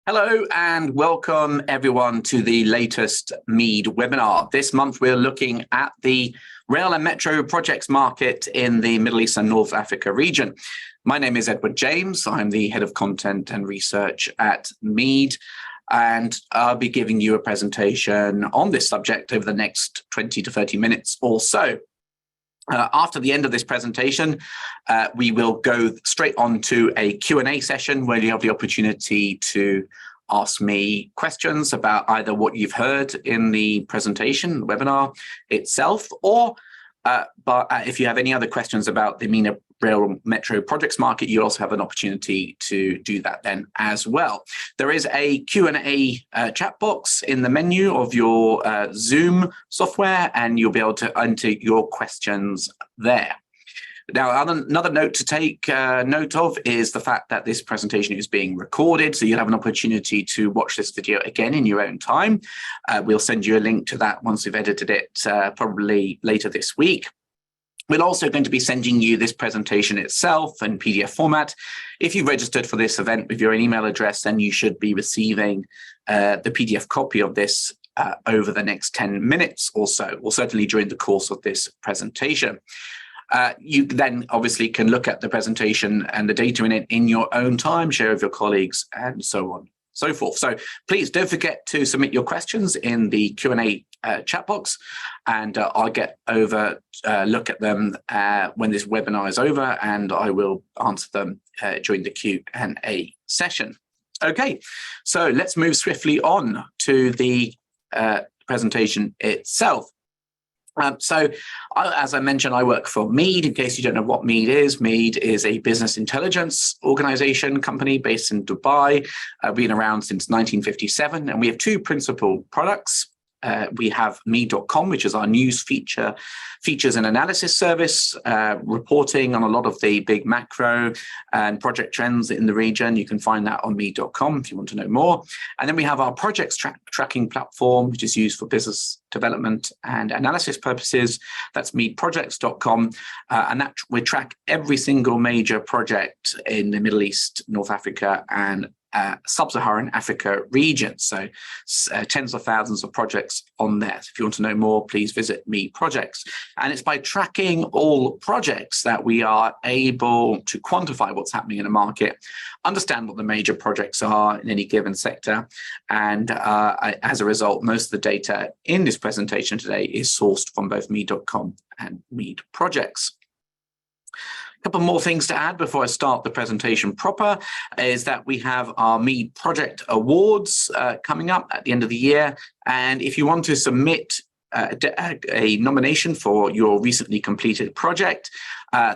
Hello and welcome everyone to the latest MEED webinar. This month we're looking at the rail and metro projects market in the Middle East and North Africa region. My name is Edward James. I'm the head of content and research at MEED, and I'll be giving you a presentation on this subject over the next 20 to 30 minutes or so. After the end of this presentation, we will go straight on to a Q&A session where you have the opportunity to ask me questions about either what you've heard in the presentation, webinar itself, or if you have any other questions about the MENA rail metro projects market, you also have an opportunity to do that then as well. There is a Q&A chat box in the menu of your Zoom software, and you'll be able to enter your questions there. Now, another note to take note of is the fact that this presentation is being recorded, so you'll have an opportunity to watch this video again in your own time. We'll send you a link to that once we've edited it, probably later this week. We're also going to be sending you this presentation itself in PDF format. If you registered for this event with your email address, then you should be receiving the PDF copy of this over the next 10 minutes or so, or certainly during the course of this presentation. You then obviously can look at the presentation and the data in it in your own time, share with your colleagues, and so on, so forth. So please don't forget to submit your questions in the Q&A chat box, and I'll get over, look at them when this webinar is over, and I will answer them during the Q&A session. Okay, so let's move swiftly on to the presentation itself. As I mentioned, I work for MEED. In case you don't know what MEED is a business intelligence organization company based in Dubai. Been around since 1957, and we have two principal products. We have MEED.com, which is our news features and analysis service, reporting on a lot of the big macro and project trends in the region. You can find that on MEED.com if you want to know more. And then we have our projects tracking platform, which is used for business development and analysis purposes. That's MEEDprojects.com, and that we track every single major project in the Middle East, North Africa, and sub-Saharan Africa region. So tens of thousands of projects on there. If you want to know more, please visit MEED Projects. And it's by tracking all projects that we are able to quantify what's happening in the market, understand what the major projects are in any given sector. And as a result, most of the data in this presentation today is sourced from both MEED.com and MEED Projects. A couple more things to add before I start the presentation proper is that we have our MEED Project Awards coming up at the end of the year. And if you want to submit a nomination for your recently completed project,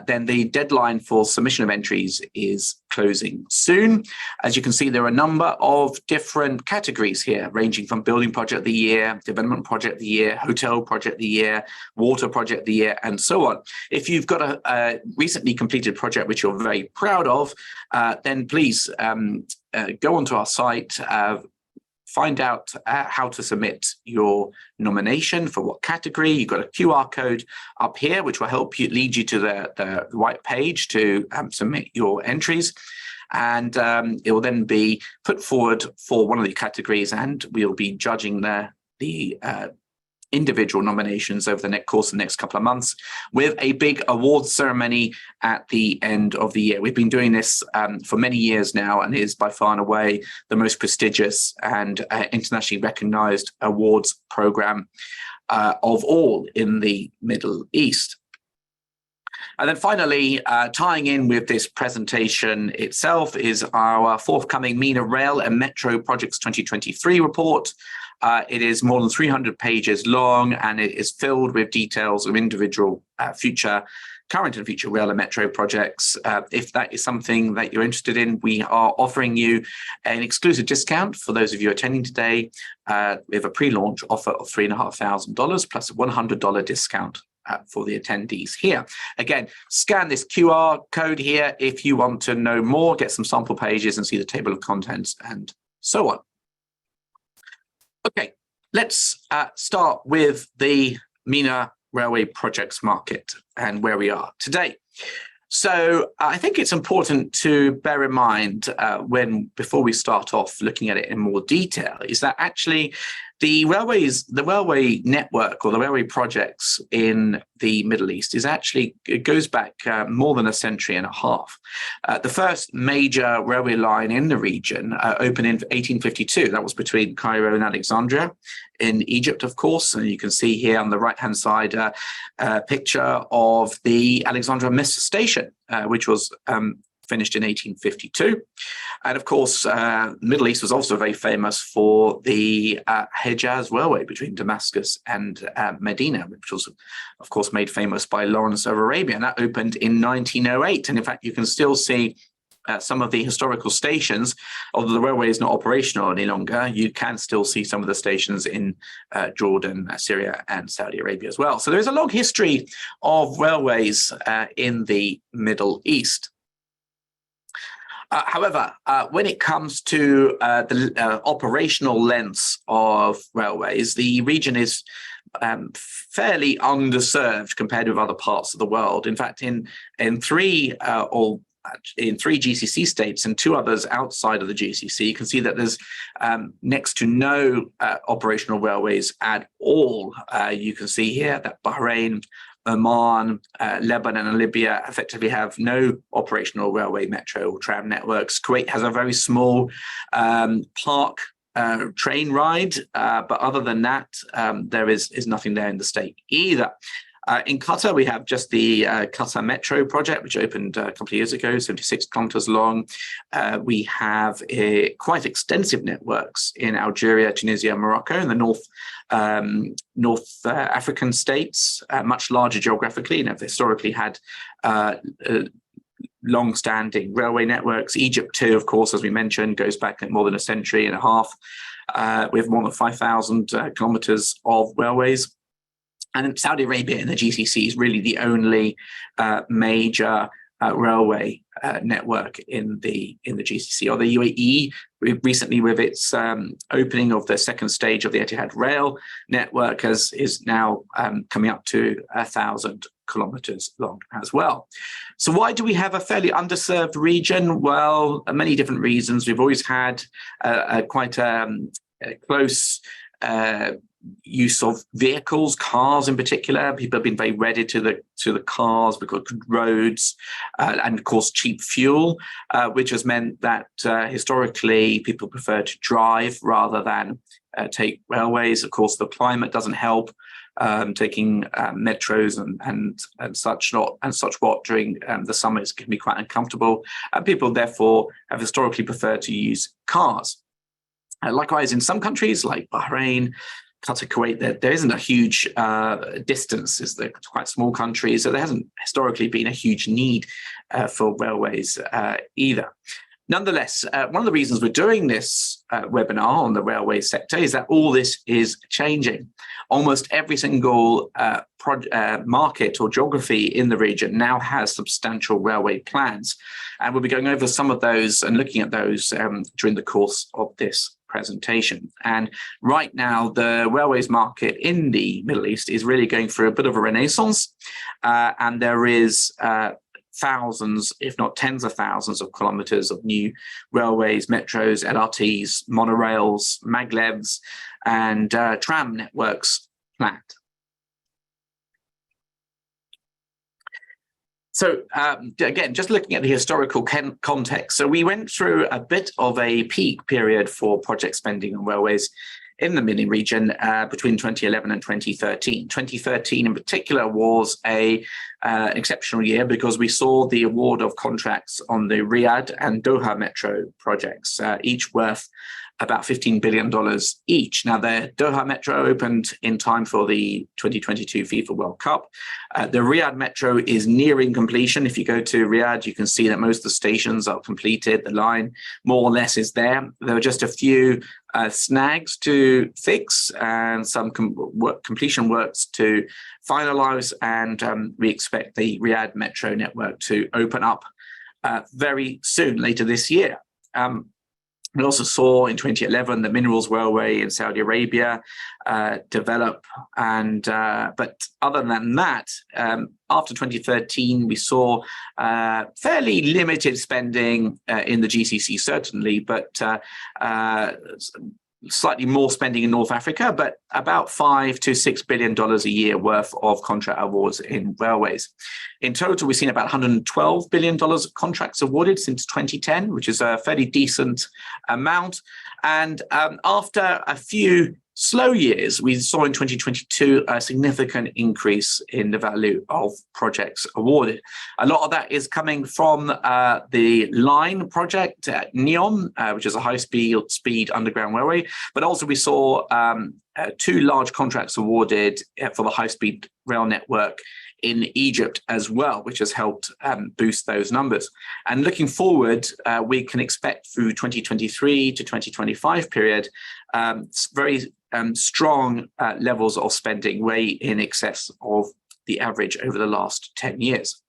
then the deadline for submission of entries is closing soon. As you can see, there are a number of different categories here, ranging from building project of the year, development project of the year, hotel project of the year, water project of the year, and so on. If you've got a recently completed project which you're very proud of, then please go onto our site, find out how to submit your nomination for what category. You've got a QR code up here, which will help you lead you to the right page to submit your entries. And it will then be put forward for one of the categories, and we'll be judging the individual nominations over the course of the next couple of months with a big awards ceremony at the end of the year. We've been doing this for many years now, and it is by far and away the most prestigious and internationally recognized awards program of all in the Middle East. And then finally, tying in with this presentation itself is our forthcoming MENA Rail and Metro Projects 2023 report. It is more than 300 pages long, and it is filled with details of individual current and future rail and metro projects. If that is something that you're interested in, we are offering you an exclusive discount for those of you attending today. We have a pre-launch offer of $3,500 plus a $100 discount for the attendees here. Again, scan this QR code here if you want to know more, get some sample pages and see the table of contents and so on. Okay, let's start with the MENA railway projects market and where we are today. So I think it's important to bear in mind before we start off looking at it in more detail, is that actually the railway network or the railway projects in the Middle East it goes back more than a century and a half. The first major railway line in the region opened in 1852. That was between Cairo and Alexandria in Egypt, of course. And you can see here on the right-hand side a picture of the Alexandria Mess Station, which was finished in 1852. And of course, the Middle East was also very famous for the Hejaz Railway between Damascus and Medina, which was, of course, made famous by Lawrence of Arabia. And that opened in 1908. And in fact, you can still see some of the historical stations, although the railway is not operational any longer, you can still see some of the stations in Jordan, Syria, and Saudi Arabia as well. So there is a long history of railways in the Middle East. However, when it comes to the operational lengths of railways, the region is fairly underserved compared with other parts of the world. In fact, in three GCC states and two others outside of the GCC, you can see that there's next to no operational railways at all. You can see here that Bahrain, Oman, Lebanon, and Libya effectively have no operational railway, metro, or tram networks. Kuwait has a very small park train ride, but other than that, there is nothing there in the state either. In Qatar, we have just the Qatar Metro project, which opened a couple of years ago, 76 kilometers long. We have quite extensive networks in Algeria, Tunisia, Morocco, and the North African states, much larger geographically, and have historically had long-standing railway networks. Egypt too, of course, as we mentioned, goes back more than a century and a half, with more than 5,000 kilometers of railways. And Saudi Arabia in the GCC is really the only major railway network in the GCC. Or the UAE recently, with its opening of the second stage of the Etihad Rail network, is now coming up to 1,000 kilometers long as well. So why do we have a fairly underserved region? Well, many different reasons. We've always had quite a close use of vehicles, cars in particular. People have been very wedded to the cars because of roads and, of course, cheap fuel, which has meant that historically people prefer to drive rather than take railways. Of course, the climate doesn't help. Taking metros and such what during the summers can be quite uncomfortable, and people therefore have historically preferred to use cars. Likewise, in some countries like Bahrain, Qatar, Kuwait, there isn't a huge distance. They're quite small countries, so there hasn't historically been a huge need for railways either. Nonetheless, one of the reasons we're doing this webinar on the railway sector is that all this is changing. Almost every single market or geography in the region now has substantial railway plans. And we'll be going over some of those and looking at those during the course of this presentation. And right now, the railways market in the Middle East is really going through a bit of a renaissance. And there is thousands, if not tens of thousands of kilometers of new railways, metros, LRTs, monorails, maglevs, and tram networks planned. So again, just looking at the historical context. So we went through a bit of a peak period for project spending on railways in the MENA region between 2011 and 2013. 2013 in particular was an exceptional year because we saw the award of contracts on the Riyadh and Doha metro projects, each worth about $15 billion each. Now, the Doha Metro opened in time for the 2022 FIFA World Cup. The Riyadh Metro is nearing completion. If you go to Riyadh, you can see that most of the stations are completed. The line more or less is there. There are just a few snags to fix and some completion works to finalize. And we expect the Riyadh Metro network to open up very soon, later this year. We also saw in 2011 the Minerals Railway in Saudi Arabia develop, and but other than that, after 2013 we saw fairly limited spending in the GCC certainly, but slightly more spending in North Africa, but about $5 to $6 billion a year worth of contract awards in railways. In total, we've seen about $112 billion of contracts awarded since 2010, which is a fairly decent amount. And after a few slow years, we saw in 2022 a significant increase in the value of projects awarded. A lot of that is coming from the line project at NEOM, which is a high-speed underground railway. But also we saw two large contracts awarded for the high-speed rail network in Egypt as well, which has helped boost those numbers. And looking forward, we can expect through 2023 to 2025 period, very strong levels of spending, way in excess of the average over the last 10 years.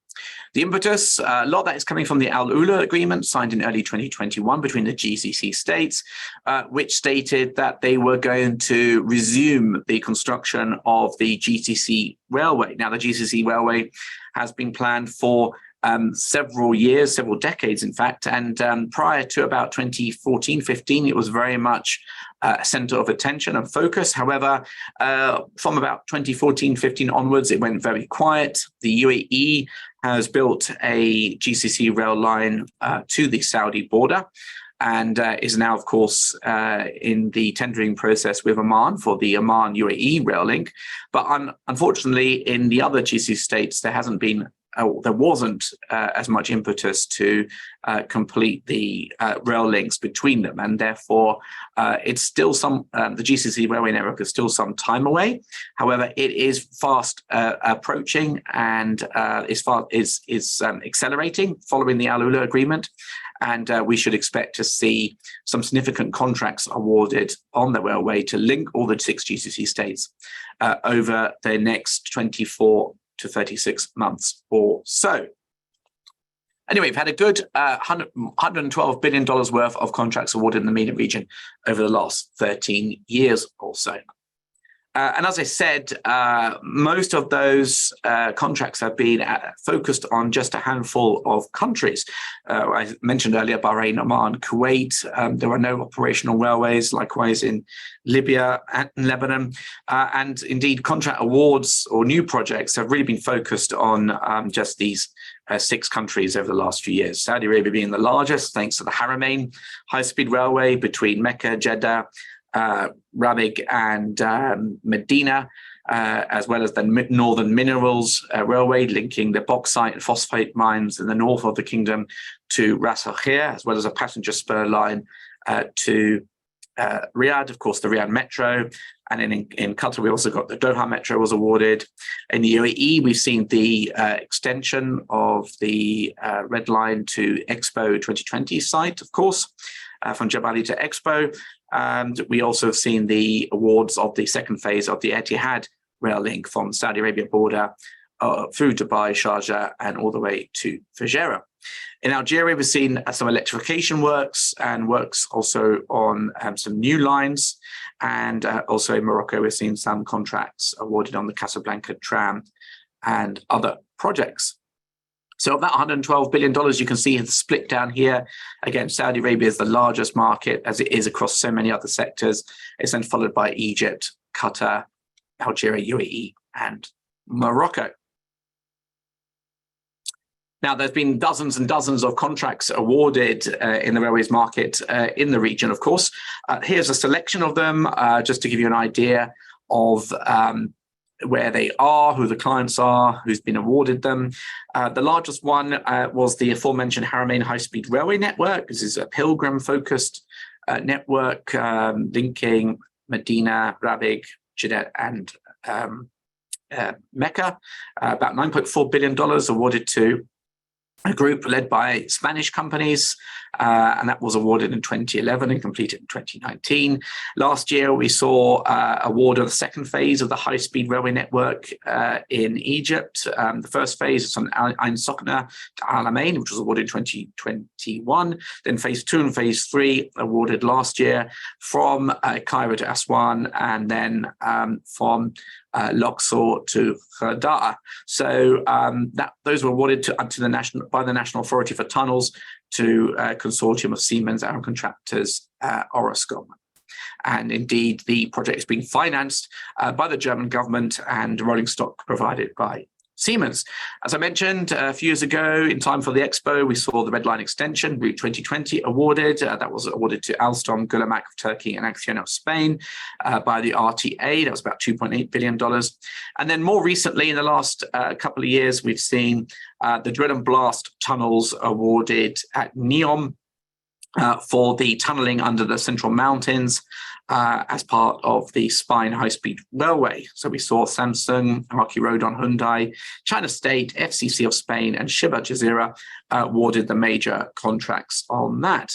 The impetus, a lot of that is coming from the Al Ula agreement signed in early 2021 between the GCC states, which stated that they were going to resume the construction of the GCC railway. Now, the GCC railway has been planned for several years, several decades, in fact, and prior to about 2014-15, it was very much a center of attention and focus. However, from about 2014-15 onwards, it went very quiet. The UAE has built a GCC rail line to the Saudi border and is now, of course, in the tendering process with Oman for the Oman-UAE rail link. But unfortunately, in the other GCC states, there wasn't as much impetus to complete the rail links between them, and therefore it's still the GCC railway network is still some time away. However, it is fast approaching and is accelerating following the Al Ula agreement, and we should expect to see some significant contracts awarded on the railway to link all the 6 GCC states over the next 24 to 36 months or so. Anyway, we've had a good $112 billion worth of contracts awarded in the MENA region over the last 13 years or so. And as I said, most of those contracts have been focused on just a handful of countries. I mentioned earlier Bahrain, Oman, Kuwait. There are no operational railways, likewise in Libya and Lebanon. And indeed, contract awards or new projects have really been focused on just these 6 countries over the last few years. Saudi Arabia being the largest, thanks to the Haramain high-speed railway between Mecca, Jeddah, Rabigh and Medina, as well as the Northern Minerals Railway linking the bauxite and phosphate mines in the north of the kingdom to Ras Al Khair, as well as a passenger spur line to Riyadh, of course, the Riyadh Metro. And in Qatar, we also got the Doha Metro was awarded. In the UAE, we've seen the extension of the Red Line to Expo 2020 site, of course, from Jebali to Expo. And we also have seen the awards of the second phase of the Etihad rail link from Saudi Arabia border through Dubai, Sharjah, and all the way to Fujairah. In Algeria, we've seen some electrification works and works also on some new lines. And also in Morocco, we've seen some contracts awarded on the Casablanca tram and other projects. So of that $112 billion, you can see it's split down here. Again, Saudi Arabia is the largest market, as it is across so many other sectors. It's then followed by Egypt, Qatar, Algeria, UAE, and Morocco. Now, there's been dozens and dozens of contracts awarded in the railways market in the region, of course. Here's a selection of them, just to give you an idea of where they are, who the clients are, who's been awarded them. The largest one was the aforementioned Haramain high-speed railway network. This is a pilgrim-focused network linking Medina, Rabigh, Jeddah, and Mecca. About $9.4 billion awarded to a group led by Spanish companies, and that was awarded in 2011 and completed in 2019. Last year, we saw award of the second phase of the high-speed railway network in Egypt. The first phase is from Ain Sokna to Al Alamein, which was awarded in 2021. Then phase 2 and phase 3 awarded last year from Cairo to Aswan, and then from Luxor to Ghada'a. So those were awarded by the National Authority for Tunnels to a consortium of Siemens and contractors, Orascom. And indeed, the project is being financed by the German government and rolling stock provided by Siemens. As I mentioned a few years ago, in time for the Expo, we saw the Red Line extension, Route 2020, awarded. That was awarded to Alstom, Gullamak of Turkey, and Acciona of Spain by the RTA. That was about $2.8 billion. And then more recently, in the last couple of years, we've seen the Drill and Blast tunnels awarded at NEOM for the tunneling under the Central Mountains as part of the Spine high-speed railway. So we saw Samsung, Araki Rodon, Hyundai, China State, FCC of Spain, and Shibah Jazeera awarded the major contracts on that.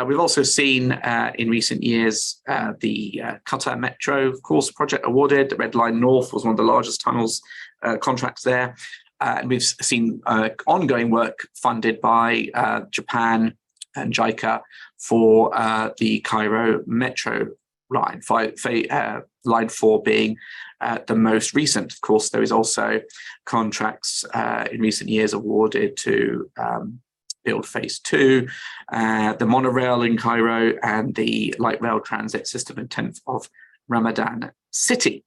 We've also seen in recent years the Qatar Metro, of course, project awarded. The Red Line North was one of the largest tunnels contracts there. And we've seen ongoing work funded by Japan and JICA for the Cairo Metro line, line 4 being the most recent. Of course, there is also contracts in recent years awarded to build phase 2, the monorail in Cairo, and the light rail transit system in 10th of Ramadan City.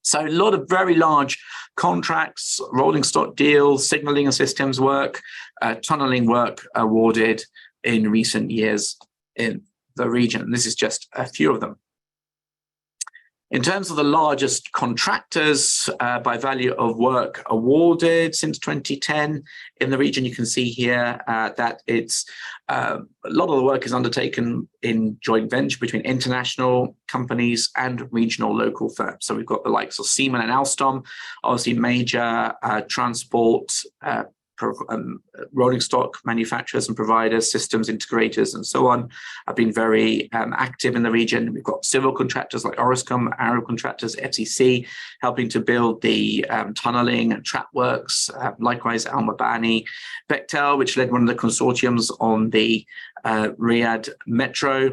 So a lot of very large contracts, rolling stock deals, signaling and systems work, tunneling work awarded in recent years in the region. This is just a few of them. In terms of the largest contractors by value of work awarded since 2010 in the region, you can see here that it's a lot of the work is undertaken in joint venture between international companies and regional local firms. So we've got the likes of Siemens and Alstom, obviously major transport rolling stock manufacturers and providers, systems integrators, and so on, have been very active in the region. We've got civil contractors like Orascom, aero contractors, FCC, helping to build the tunneling and track works. Likewise, Al Mabani, Bechtel, which led one of the consortiums on the Riyadh Metro.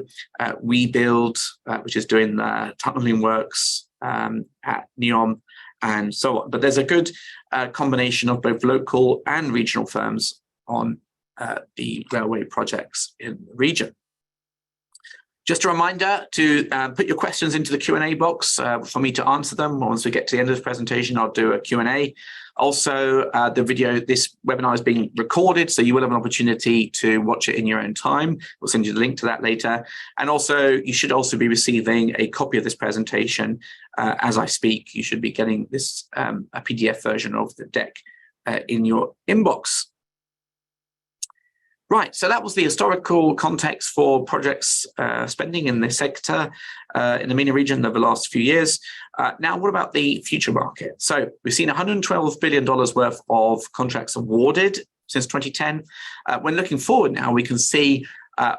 We Build, which is doing the tunneling works at NEOM, and so on. But there's a good combination of both local and regional firms on the railway projects in the region. Just a reminder to put your questions into the Q&A box for me to answer them. Once we get to the end of this presentation, I'll do a Q&A. Also, this webinar is being recorded, so you will have an opportunity to watch it in your own time. We'll send you the link to that later. And also, you should also be receiving a copy of this presentation as I speak. You should be getting this a PDF version of the deck in your inbox. Right, so that was the historical context for projects spending in this sector in the MENA region over the last few years. Now, what about the future market? So we've seen $112 billion worth of contracts awarded since 2010. When looking forward now, we can see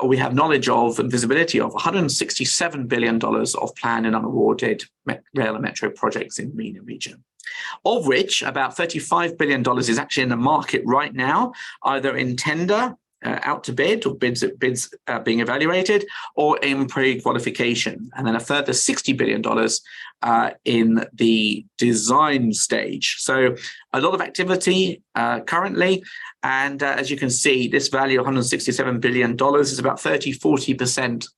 we have knowledge of and visibility of $167 billion of planned and unawarded rail and metro projects in the MENA region, of which about $35 billion is actually in the market right now, either in tender, out to bid, or bids being evaluated, or in pre-qualification, and then a further $60 billion in the design stage. So a lot of activity currently, and as you can see, this value of $167 billion is about 30–40%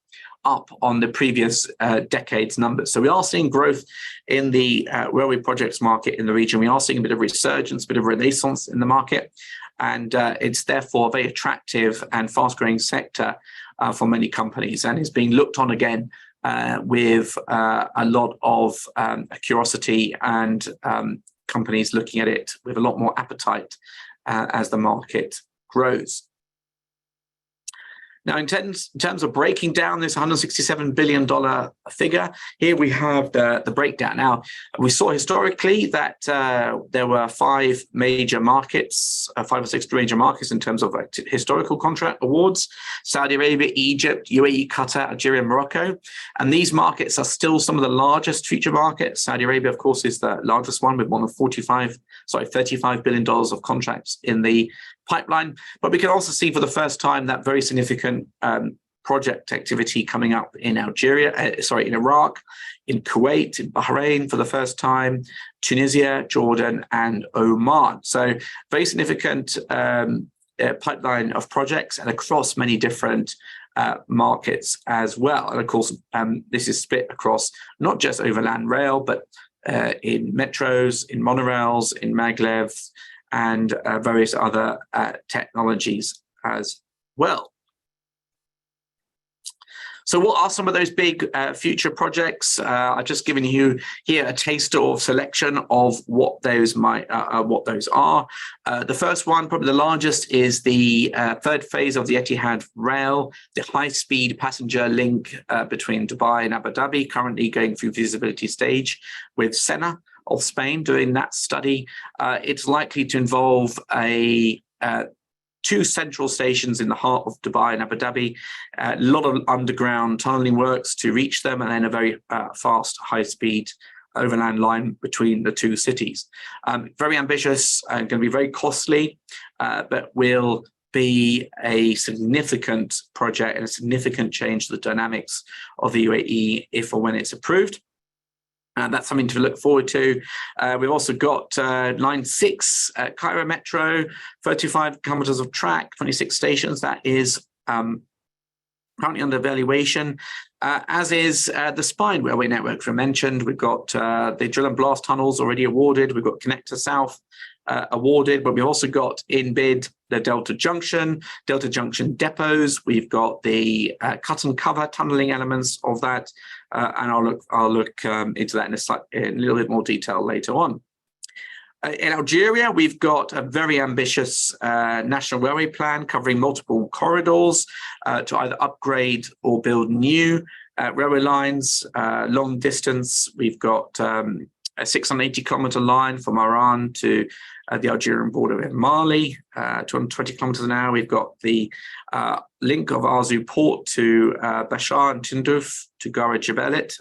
up on the previous decade's numbers. So we are seeing growth in the railway projects market in the region. We are seeing a bit of resurgence, a bit of renaissance in the market. And it's therefore a very attractive and fast-growing sector for many companies, and is being looked on again with a lot of curiosity, and companies looking at it with a lot more appetite as the market grows. Now, in terms of breaking down this $167 billion figure, here we have the breakdown. Now, we saw historically that there were five or six major markets in terms of historical contract awards: Saudi Arabia, Egypt, UAE, Qatar, Algeria, and Morocco. And these markets are still some of the largest future markets. Saudi Arabia, of course, is the largest one with more than $35 billion of contracts in the pipeline. But we can also see for the first time that very significant project activity coming up in in Iraq, in Kuwait, in Bahrain for the first time, Tunisia, Jordan, and Oman. So very significant pipeline of projects and across many different markets as well. And of course, this is split across not just overland rail, but in metros, in monorails, in maglevs, and various other technologies as well. So what are some of those big future projects? I've just given you here a taster of selection of what those are. The first one, probably the largest, is the third phase of the Etihad Rail, the high-speed passenger link between Dubai and Abu Dhabi, currently going through feasibility stage with MENA of Spain doing that study. It's likely to involve two central stations in the heart of Dubai and Abu Dhabi, a lot of underground tunneling works to reach them, and then a very fast, high-speed overland line between the two cities. Very ambitious and going to be very costly, but will be a significant project and a significant change to the dynamics of the UAE if or when it's approved. And that's something to look forward to. We've also got Line 6 at Cairo Metro, 35 kilometers of track, 26 stations. That is currently under evaluation, as is the Spine Railway Network we mentioned. We've got the drill and blast tunnels already awarded. We've got Connector South awarded, but we've also got in bid the Delta Junction depots. We've got the cut and cover tunneling elements of that, and I'll look into that in a little bit more detail later on. In Algeria, we've got a very ambitious national railway plan covering multiple corridors to either upgrade or build new railway lines. Long distance, we've got a 680-kilometer line from Oran to the Algerian border with Mali, 220 kilometers an hour. We've got the link of Arzu port to Bashar and Tindouf to Gara Jabelit,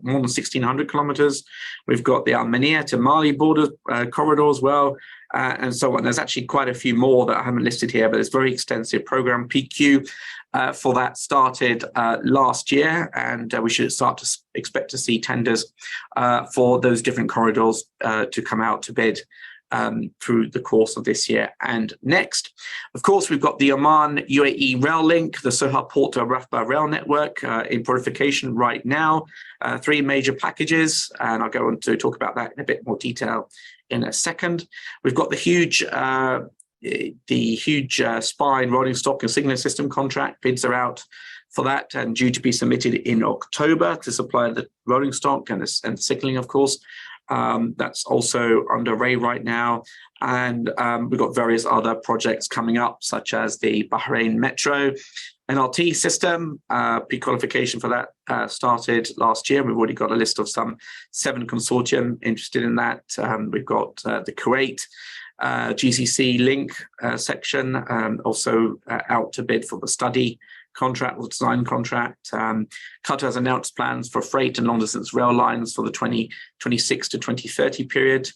more than 1,600 kilometers. We've got the Al-Mania to Mali border corridor as well, and so on. There's actually quite a few more that I haven't listed here, but it's a very extensive program. PQ for that started last year, and we should start to expect to see tenders for those different corridors to come out to bid through the course of this year and next. Of course, we've got the Oman-UAE rail link, the Soha Port to Rafah rail network in purification right now. 3 major packages, and I'll go on to talk about that in a bit more detail in a second. We've got the huge spine rolling stock and signaling system contract. Bids are out for that and due to be submitted in October to supply the rolling stock and signaling, of course. That's also underway right now. And we've got various other projects coming up, such as the Bahrain Metro NRT system. Pre-qualification for that started last year. We've already got a list of some 7 consortium interested in that. We've got the Kuwait GCC link section also out to bid for the study contract or design contract. Qatar has announced plans for freight and long distance rail lines for the 2026 to 2030 period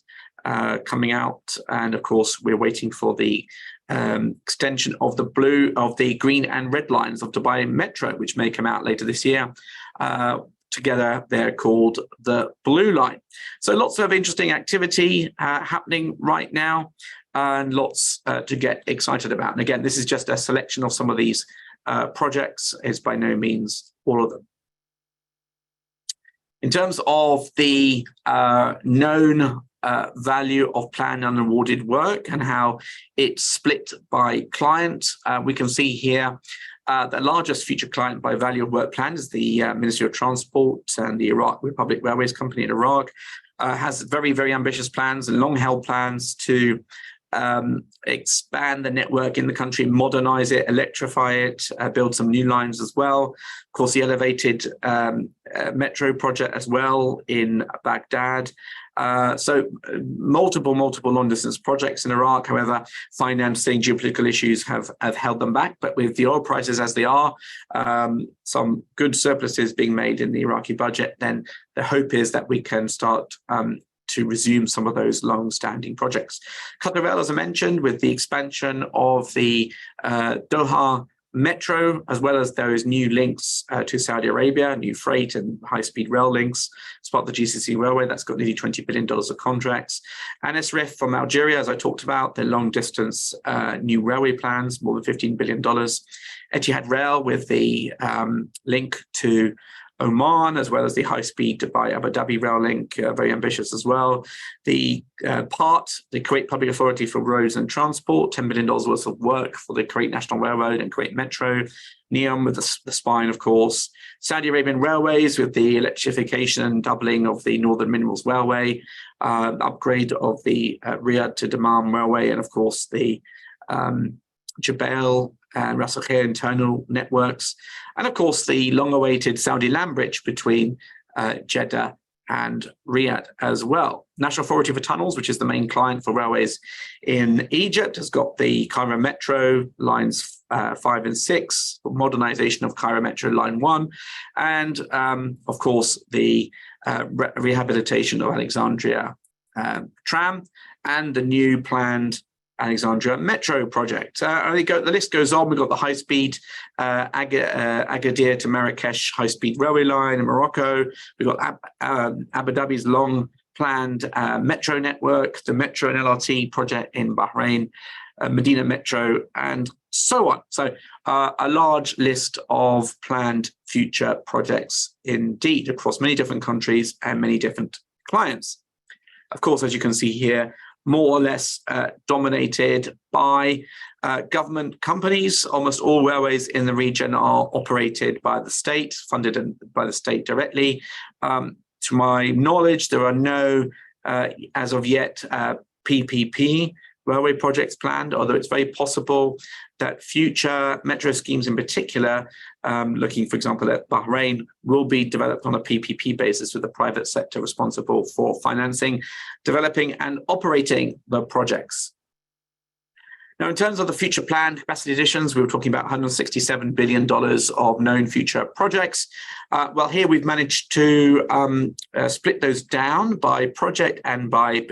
coming out. And of course, we're waiting for the extension of the green and red lines of Dubai Metro, which may come out later this year. Together, they're called the Blue Line. So lots of interesting activity happening right now and lots to get excited about. And again, this is just a selection of some of these projects. Is by no means all of them. In terms of the known value of planned and awarded work and how it's split by client, we can see here the largest future client by value of work planned is the Ministry of Transport and the Iraq Republic Railways Company in Iraq. Has very, very ambitious plans and long-held plans to expand the network in the country, modernize it, electrify it, build some new lines as well. Of course, the elevated metro project as well in Baghdad. So multiple long-distance projects in Iraq. However, financing, geopolitical issues have held them back. But with the oil prices as they are, some good surpluses being made in the Iraqi budget, then the hope is that we can start to resume some of those long-standing projects. Qatar, as I mentioned, with the expansion of the Doha Metro, as well as those new links to Saudi Arabia, new freight and high-speed rail links as part of the GCC railway. That's got nearly $20 billion of contracts. And SREF from Algeria, as I talked about, the long-distance new railway plans, more than $15 billion. Etihad Rail with the link to Oman, as well as the high-speed Dubai Abu Dhabi rail link, very ambitious as well. The Kuwait Public Authority for Roads and Transport, $10 billion worth of work for the Kuwait National Railroad and Kuwait Metro. NEOM with the spine, of course. Saudi Arabian Railways with the electrification and doubling of the Northern Minerals Railway, upgrade of the Riyadh to Dammam Railway, and of course the Jebel and Ras Al Khair internal networks, and of course the long-awaited Saudi land bridge between Jeddah and Riyadh as well. National Authority for Tunnels, which is the main client for railways in Egypt, has got the Cairo Metro lines 5 and 6, modernization of Cairo Metro line 1, and of course the rehabilitation of Alexandria tram and the new planned Alexandria Metro project. The list goes on. We've got the high-speed Agadir to Marrakesh high-speed railway line in Morocco. We've got Abu Dhabi's long-planned metro network, the Metro and LRT project in Bahrain, Medina Metro, and so on. So a large list of planned future projects indeed across many different countries and many different clients. Of course, as you can see here, more or less dominated by government companies. Almost all railways in the region are operated by the state, funded by the state directly. To my knowledge, there are no, as of yet, PPP railway projects planned, although it's very possible that future metro schemes in particular, looking, for example, at Bahrain, will be developed on a PPP basis with the private sector responsible for financing, developing and operating the projects. Now, in terms of the future planned capacity additions, we were talking about $167 billion of known future projects. Well, here we've managed to split those down by project and by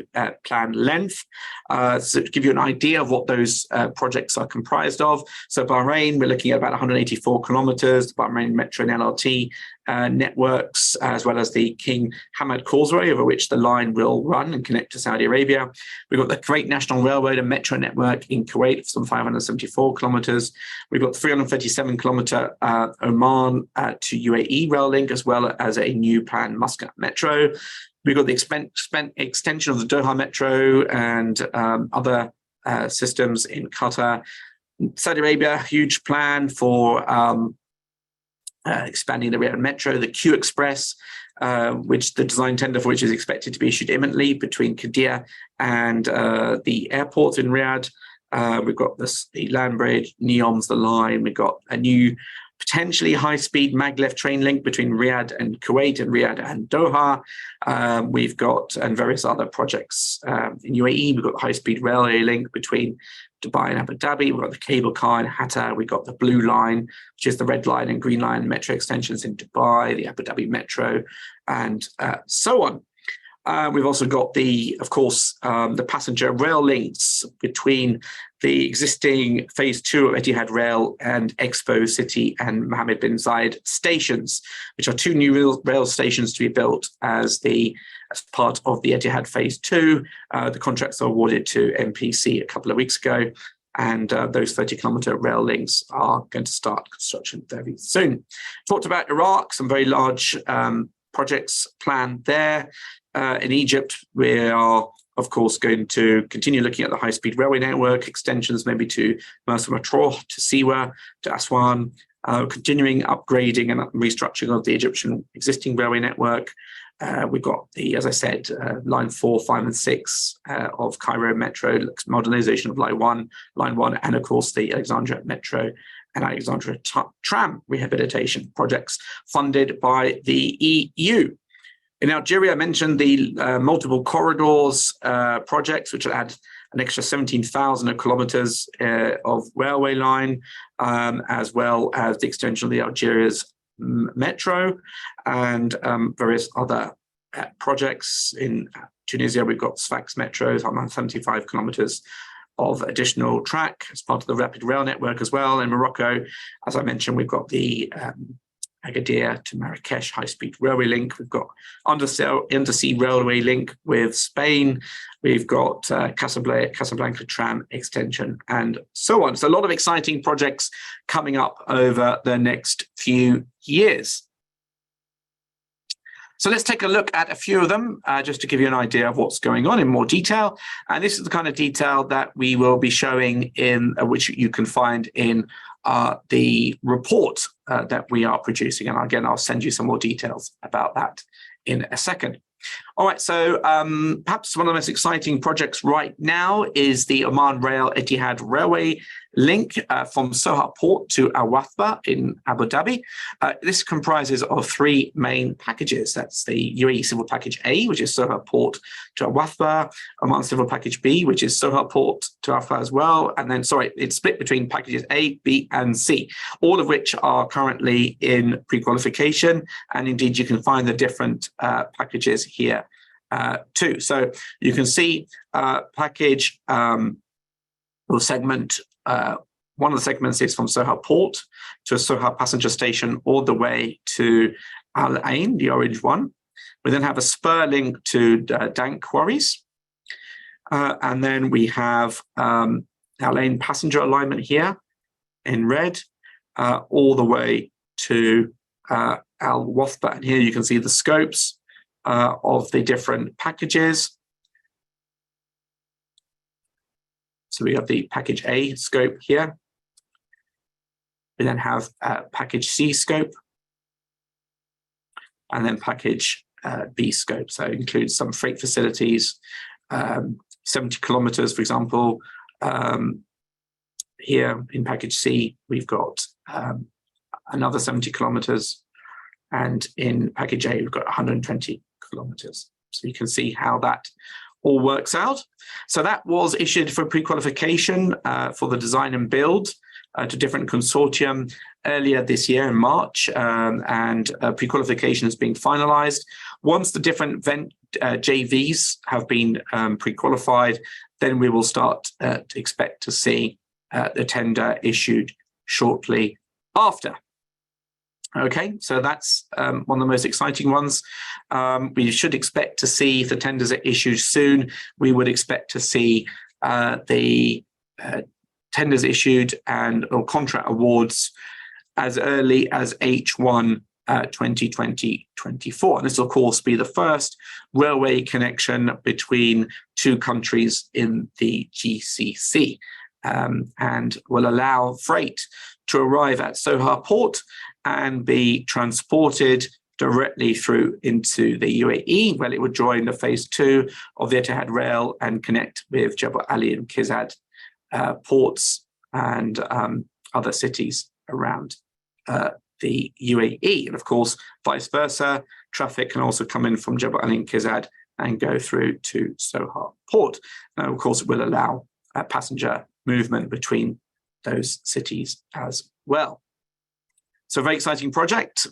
plan length. So to give you an idea of what those projects are comprised of. So Bahrain, we're looking at about 184 kilometers, the Bahrain Metro and LRT networks, as well as the King Hamad Causeway, over which the line will run and connect to Saudi Arabia. We've got the Kuwait National Railroad and Metro network in Kuwait, some 574 kilometers. We've got 337 kilometer Oman to UAE rail link, as well as a new planned Muscat Metro. We've got the extension of the Doha Metro and other systems in Qatar. Saudi Arabia, huge plan for expanding the Riyadh Metro, the Q Express, which the design tender for which is expected to be issued imminently between Qiddiya and the airport in Riyadh. We've got the land bridge, NEOM's the line. We've got a new potentially high-speed maglev train link between Riyadh and Kuwait and Riyadh and Doha. We've got, and various other projects in UAE. We've got the high-speed railway link between Dubai and Abu Dhabi. We've got the cable car in Hatta. We've got the blue line, which is the red line and green line metro extensions in Dubai, the Abu Dhabi Metro, and so on. We've also got of course, the passenger rail links between the existing phase 2 of Etihad Rail and Expo City and Mohammed bin Zayed stations, which are 2 new rail stations to be built as part of the Etihad phase 2. The contracts are awarded to MPC a couple of weeks ago, and those 30-kilometer rail links are going to start construction very soon. Talked about Iraq, some very large projects planned there. In Egypt, we are, of course, going to continue looking at the high-speed railway network, extensions maybe to Mersa Matruh, to Siwa, to Aswan, continuing upgrading and restructuring of the Egyptian existing railway network. we've got the, as I said, line 4, 5, and 6 of Cairo Metro, modernization of line 1, and of course the Alexandria Metro and Alexandria Tram rehabilitation projects funded by the EU. In Algeria, I mentioned the multiple corridors projects, which will add an extra 17,000 kilometers of railway line, as well as the extension of the Algeria's metro and various other projects. In Tunisia, we've got Sfax metros, 175 kilometers of additional track as part of the rapid rail network as well. In Morocco, as I mentioned, we've got the Agadir to Marrakesh high-speed railway link. We've got undersea railway link with Spain. We've got Casablanca tram extension and so on. So a lot of exciting projects coming up over the next few years. So let's take a look at a few of them, just to give you an idea of what's going on in more detail. And this is the kind of detail that we will be showing in, which you can find in the report that we are producing. And again, I'll send you some more details about that in a second. All right, so perhaps one of the most exciting projects right now is the Oman Rail Etihad Railway link from Soha Port to Al Wathba in Abu Dhabi. This comprises of 3 main packages. That's the UAE Civil Package A, which is Soha Port to Al Wathba, Oman Civil Package B, which is Soha Port to Al Wathba as well. And then, sorry, it's split between packages A, B, and C, all of which are currently in pre-qualification. And indeed, you can find the different packages here too. So you can see package or segment. One of the segments is from Soha Port to a Soha passenger station all the way to Al Ain, the orange one. We then have a spur link to Dank Quarries. And then we have Al Ain passenger alignment here in red, all the way to Al Wathba. And here you can see the scopes of the different packages. So we have the package A scope here. We then have package C scope, and then package B scope. So it includes some freight facilities, 70 kilometers, for example. Here in package C, we've got another 70 kilometers. And in package A, we've got 120 kilometers. So you can see how that all works out. So that was issued for pre-qualification for the design and build to different consortium earlier this year in March, and pre-qualification is being finalized. Once the different JVs have been pre-qualified, then we will start to expect to see the tender issued shortly after. Okay, so that's one of the most exciting ones. We should expect to see, if the tenders are issued soon, we would expect to see the tenders issued or contract awards as early as H1 2020-24. And this will, of course, be the first railway connection between 2 countries in the GCC, and will allow freight to arrive at Soha Port and be transported directly through into the UAE, where it would join the phase 2 of the Etihad Rail and connect with Jebel Ali and Kizad ports and other cities around the UAE. And of course, vice versa, traffic can also come in from Jebel Ali and Kizad and go through to Soha Port. Now, of course, it will allow passenger movement between those cities as well. So a very exciting project.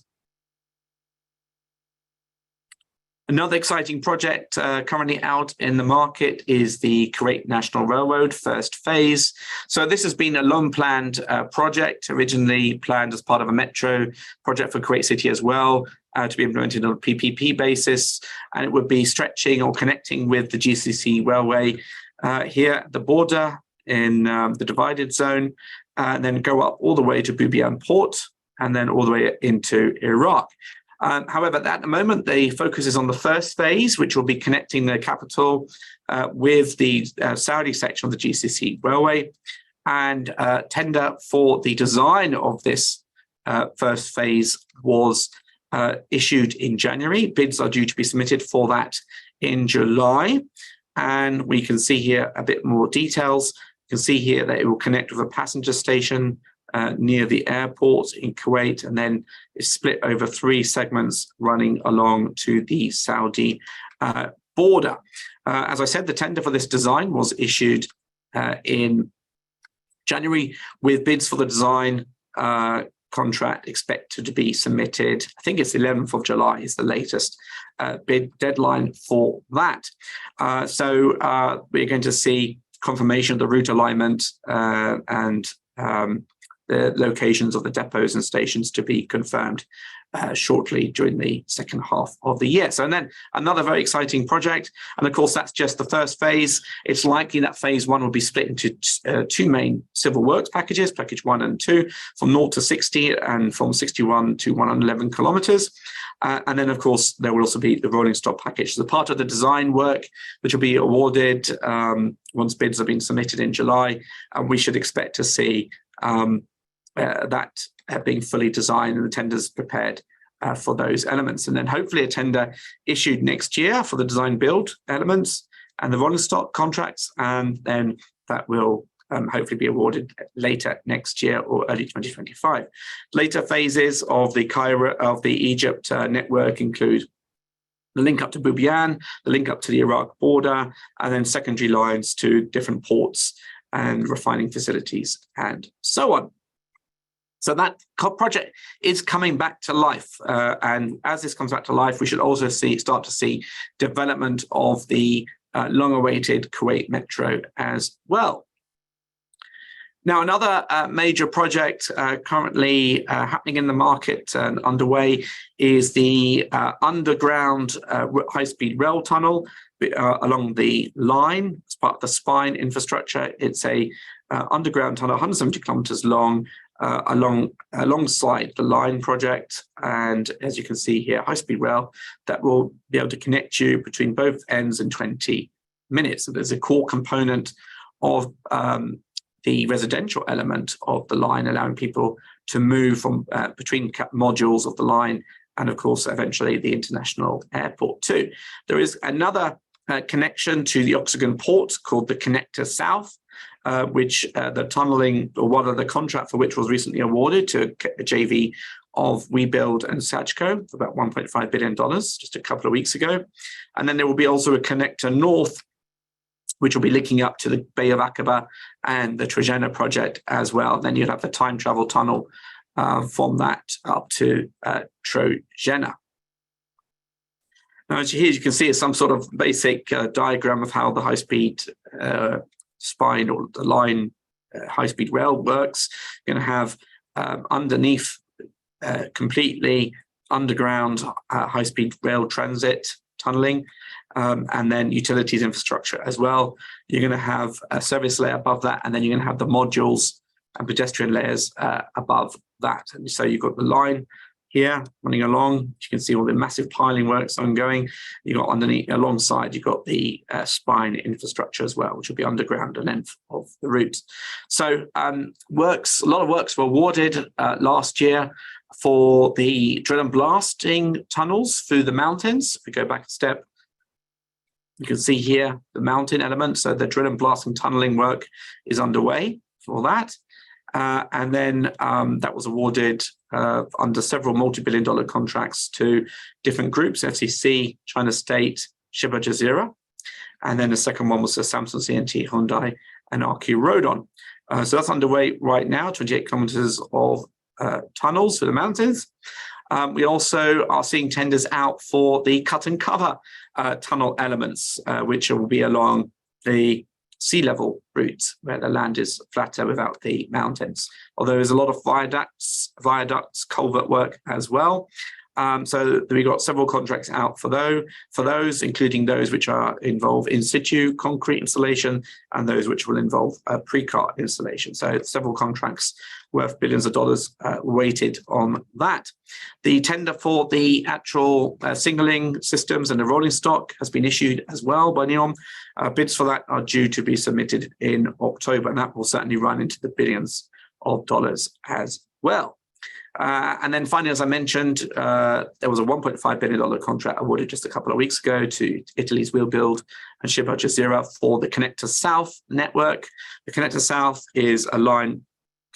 Another exciting project currently out in the market is the Kuwait National Railroad first phase. So this has been a long-planned project, originally planned as part of a metro project for Kuwait City as well, to be implemented on a PPP basis. And it would be stretching or connecting with the GCC railway here at the border in the divided zone, and then go up all the way to Bubiyan Port, and then all the way into Iraq. However, at the moment, the focus is on the first phase, which will be connecting the capital with the Saudi section of the GCC railway. And tender for the design of this first phase was issued in January. Bids are due to be submitted for that in July. And we can see here a bit more details. You can see here that it will connect with a passenger station near the airport in Kuwait, and then it's split over 3 segments running along to the Saudi border. As I said, the tender for this design was issued in January, with bids for the design contract expected to be submitted. I think it's 11th of July is the latest bid deadline for that. So we're going to see confirmation of the route alignment and the locations of the depots and stations to be confirmed shortly during the second half of the year. So, and then another very exciting project, and of course that's just the first phase. It's likely that phase 1 will be split into 2 main civil works packages, package 1 and 2, from 0 to 60 and from 61 to 111 kilometers. And then, of course, there will also be the rolling stock package. So the part of the design work, which will be awarded once bids have been submitted in July, and we should expect to see that being fully designed and the tenders prepared for those elements. And then hopefully a tender issued next year for the design build elements and the rolling stock contracts, and then that will hopefully be awarded later next year or early 2025. Later phases of the Cairo, of the Egypt network include the link up to Bubiyan, the link up to the Iraq border, and then secondary lines to different ports and refining facilities and so on. So that project is coming back to life. And as this comes back to life, we should also start to see development of the long-awaited Kuwait Metro as well. Now, another major project currently happening in the market and underway is the underground high-speed rail tunnel along the line. It's part of the spine infrastructure. It's a underground tunnel, 170 kilometers long, alongside the line project. And as you can see here, high-speed rail that will be able to connect you between both ends in 20 minutes. So there's a core component of the residential element of the line, allowing people to move from between modules of the line, and of course, eventually the international airport too. There is another connection to the Oxygen port called the Connector South, which the tunneling, or one of the contract for which was recently awarded to a JV of WeBuild and Sajco for about $1.5 billion just a couple of weeks ago. And then there will be also a Connector North, which will be linking up to the Bay of Aqaba and the Trojena project as well. And then you'll have the time travel tunnel from that up to Trojena. Now, as here you can see, is some sort of basic diagram of how the high-speed spine or the line high-speed rail works. You're going to have underneath completely underground high-speed rail transit tunneling, and then utilities infrastructure as well. You're going to have a service layer above that, and then you're going to have the modules and pedestrian layers above that. And so you've got the line here running along. You can see all the massive piling works ongoing. You've got underneath, alongside, you've got the spine infrastructure as well, which will be underground the length of the route. So a lot of works were awarded last year for the drill and blasting tunnels through the mountains. If we go back a step, you can see here the mountain element. So the drill and blasting tunneling work is underway for that. And then that was awarded under several multi-billion-dollar contracts to different groups, FCC, China State, Shibah Jazeera. And then the second one was the Samsung C&T, Hyundai, and RQ Rodon. So that's underway right now, 28 kilometers of tunnels through the mountains. We also are seeing tenders out for the cut and cover tunnel elements, which will be along the sea level route where the land is flatter without the mountains. Although there's a lot of viaducts, culvert work as well. So we got several contracts out for those, including those which are involve in situ concrete installation and those which will involve pre-cut installation. So several contracts worth billions of dollars weighted on that. The tender for the actual signaling systems and the rolling stock has been issued as well by NEOM. Bids for that are due to be submitted in October, and that will certainly run into the billions of dollars as well. And then finally, as I mentioned, there was a $1.5 billion contract awarded just a couple of weeks ago to Italy's Wheel Build and Ship Al Jazeera for the Connector South network. The Connector South is a line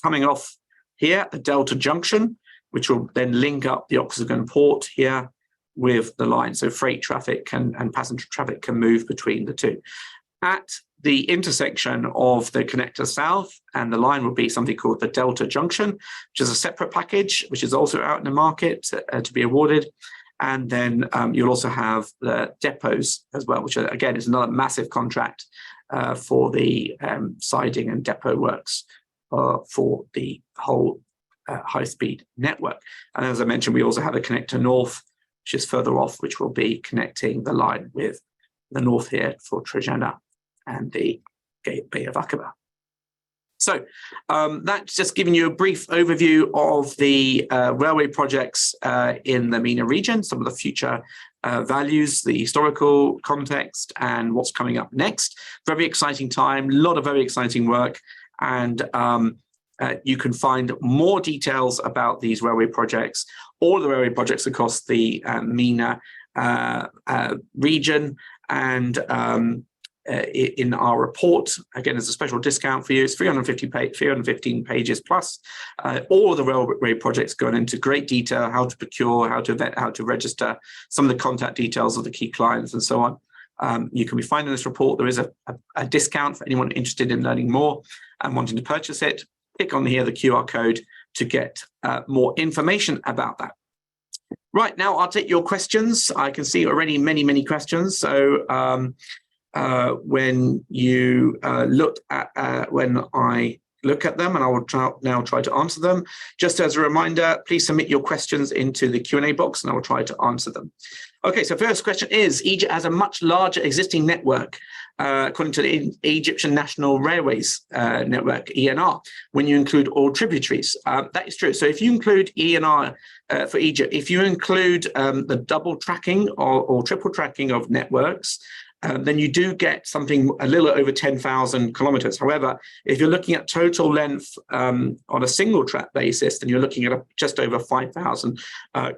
coming off here at the Delta Junction, which will then link up the Oxagon port here with the line. So freight traffic and passenger traffic can move between the two. At the intersection of the Connector South and the line will be something called the Delta Junction, which is a separate package, which is also out in the market to be awarded. And then you'll also have the depots as well, which again is another massive contract for the siding and depot works for the whole high-speed network. And as I mentioned, we also have a Connector North, which is further off, which will be connecting the line with the north here for Trojana and the Bay of Aqaba. So that's just giving you a brief overview of the railway projects in the MENA region, some of the future values, the historical context, and what's coming up next. Very exciting time, a lot of very exciting work, and you can find more details about these railway projects, all the railway projects across the MENA region, and in our report. Again, there's a special discount for you. It's 315 pages plus. All of the railway projects going into great detail, how to procure, how to vet, how to register, some of the contact details of the key clients and so on. You can be finding this report. There is a discount for anyone interested in learning more and wanting to purchase it. Click on here, the QR code, to get more information about that. Right, now I'll take your questions. I can see already many questions. So when you look at when I look at them, and I will now try to answer them. Just as a reminder, please submit your questions into the Q&A box and I will try to answer them. Okay, so first question is, Egypt has a much larger existing network, according to the Egyptian National Railways network, ENR, when you include all tributaries. That is true. So if you include ENR for Egypt, if you include the double tracking or triple tracking of networks, then you do get something a little over 10,000 kilometers. However, if you're looking at total length on a single track basis, then you're looking at just over 5,000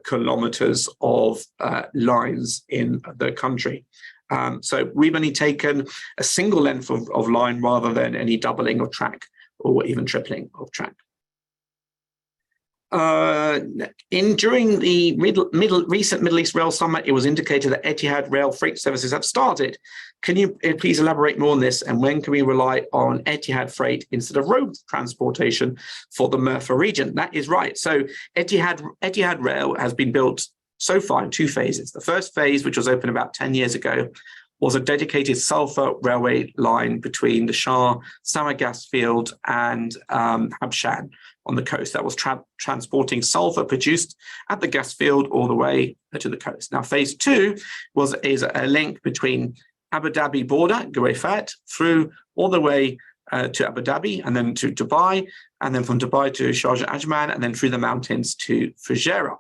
kilometers of lines in the country. So we've only taken a single length of line rather than any doubling of track or even tripling of track. During the recent Middle East Rail Summit, it was indicated that Etihad rail freight services have started. Can you please elaborate more on this, and when can we rely on Etihad freight instead of road transportation for the Mirfa region? That is right. So Etihad rail has been built so far in two phases. The first phase, which was opened about 10 years ago, was a dedicated sulfur railway line between the Shah Sama gas field and Habshan on the coast that was transporting sulfur produced at the gas field all the way to the coast. Now, phase two is a link between Abu Dhabi border, Guwaifat, through all the way to Abu Dhabi and then to Dubai, and then from Dubai to Sharjah Ajman, and then through the mountains to Fujairah.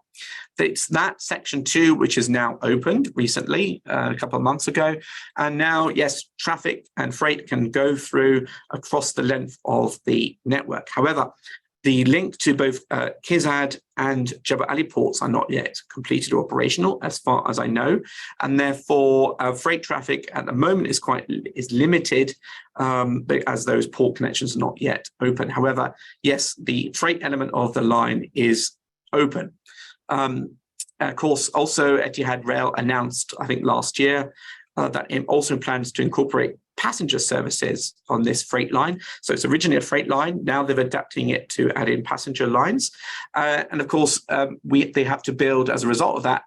It's that section 2 which is now opened recently, a couple of months ago, and now, yes, traffic and freight can go through across the length of the network. However, the link to both Kizad and Jebel Ali ports are not yet completed or operational, as far as I know, and therefore freight traffic at the moment is limited as those port connections are not yet open. However, yes, the freight element of the line is open. Of course, also Etihad Rail announced, I think last year, that it also plans to incorporate passenger services on this freight line. So it's originally a freight line. Now they're adapting it to add in passenger lines. And of course, they have to build, as a result of that,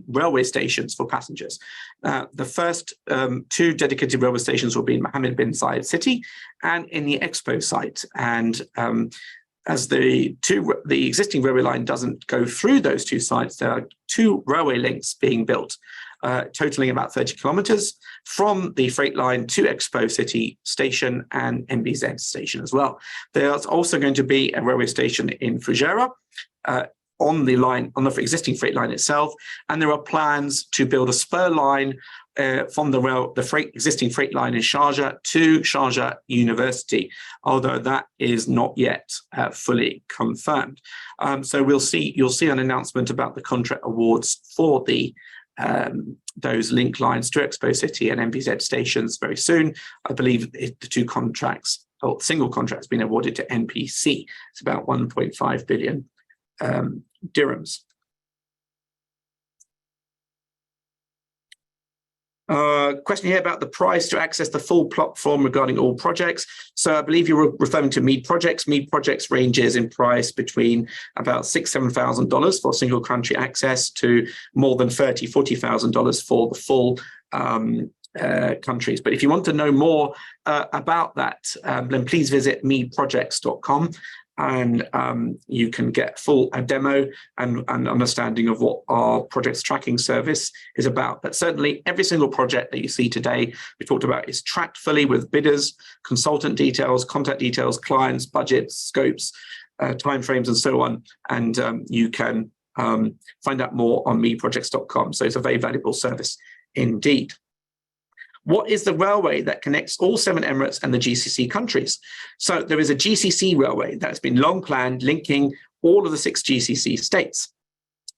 railway stations for passengers. The first 2 dedicated railway stations will be in Mohammed bin Zayed City and in the Expo site. And as the existing railway line doesn't go through those 2 sites, there are 2 railway links being built, totaling about 30 kilometers from the freight line to Expo City Station and MBZ Station as well. There's also going to be a railway station in Fujairah, on the line, on the existing freight line itself, and there are plans to build a spur line from the existing freight line in Sharjah to Sharjah University, although that is not yet fully confirmed. So you'll see an announcement about the contract awards for those link lines to Expo City and MPZ stations very soon. I believe the two contracts, or single contract, has been awarded to NPC. It's about 1.5 billion dirhams. Question here about the price to access the full platform regarding all projects. So I believe you were referring to MEED projects. MEED projects ranges in price between about $6,000–$7,000 for single country access to more than $30,000–$40,000 for the full countries. But if you want to know more about that, then please visit meedprojects.com. And you can get a demo and understanding of what our projects tracking service is about. But certainly every single project that you see today, we talked about, is tracked fully with bidders, consultant details, contact details, clients, budgets, scopes, timeframes, and so on. And you can find out more on meedprojects.com. So it's a very valuable service indeed. What is the railway that connects all 7 Emirates and the GCC countries? So there is a GCC railway that's been long planned, linking all of the 6 GCC states.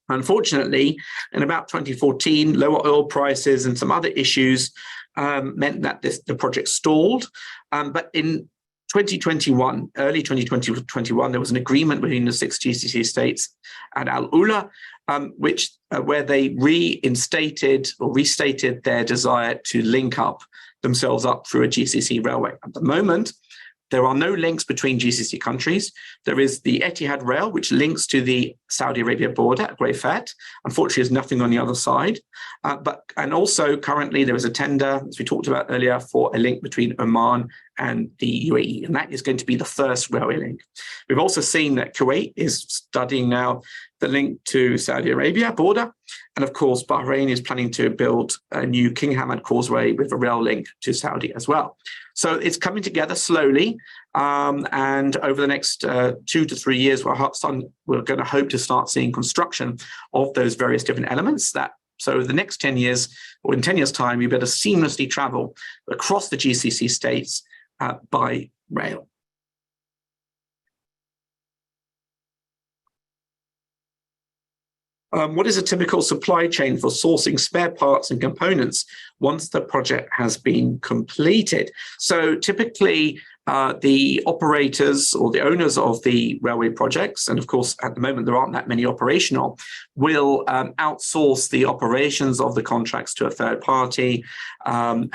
Unfortunately, in about 2014, lower oil prices and some other issues meant that the project stalled. But in 2021, early 2021, there was an agreement between the 6 GCC states and Al Ula, where they restated their desire to link themselves up through a GCC railway. At the moment, there are no links between GCC countries. There is the Etihad Rail, which links to the Saudi Arabia border at Greyfat. Unfortunately, there's nothing on the other side. And also currently there is a tender, as we talked about earlier, for a link between Oman and the UAE, and that is going to be the first railway link. We've also seen that Kuwait is studying now the link to Saudi Arabia border. And of course, Bahrain is planning to build a new King Hamad Causeway with a rail link to Saudi as well. So it's coming together slowly. And over the next 2 to 3 years, we're going to hope to start seeing construction of those various different elements. So the next 10 years, or in 10 years' time, you better seamlessly travel across the GCC states by rail. What is a typical supply chain for sourcing spare parts and components once the project has been completed? So typically, the operators or the owners of the railway projects, and of course, at the moment, there aren't that many operational, will outsource the operations of the contracts to a third party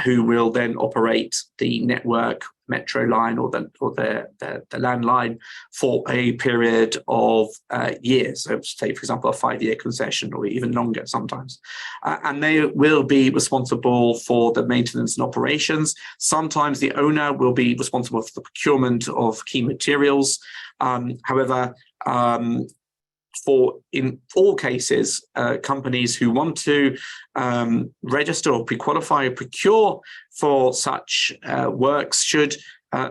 who will then operate the network, metro line, or the land line for a period of years. So say, for example, a 5-year concession or even longer sometimes. And they will be responsible for the maintenance and operations. Sometimes the owner will be responsible for the procurement of key materials. However, in all cases, companies who want to register or pre-qualify or procure for such works should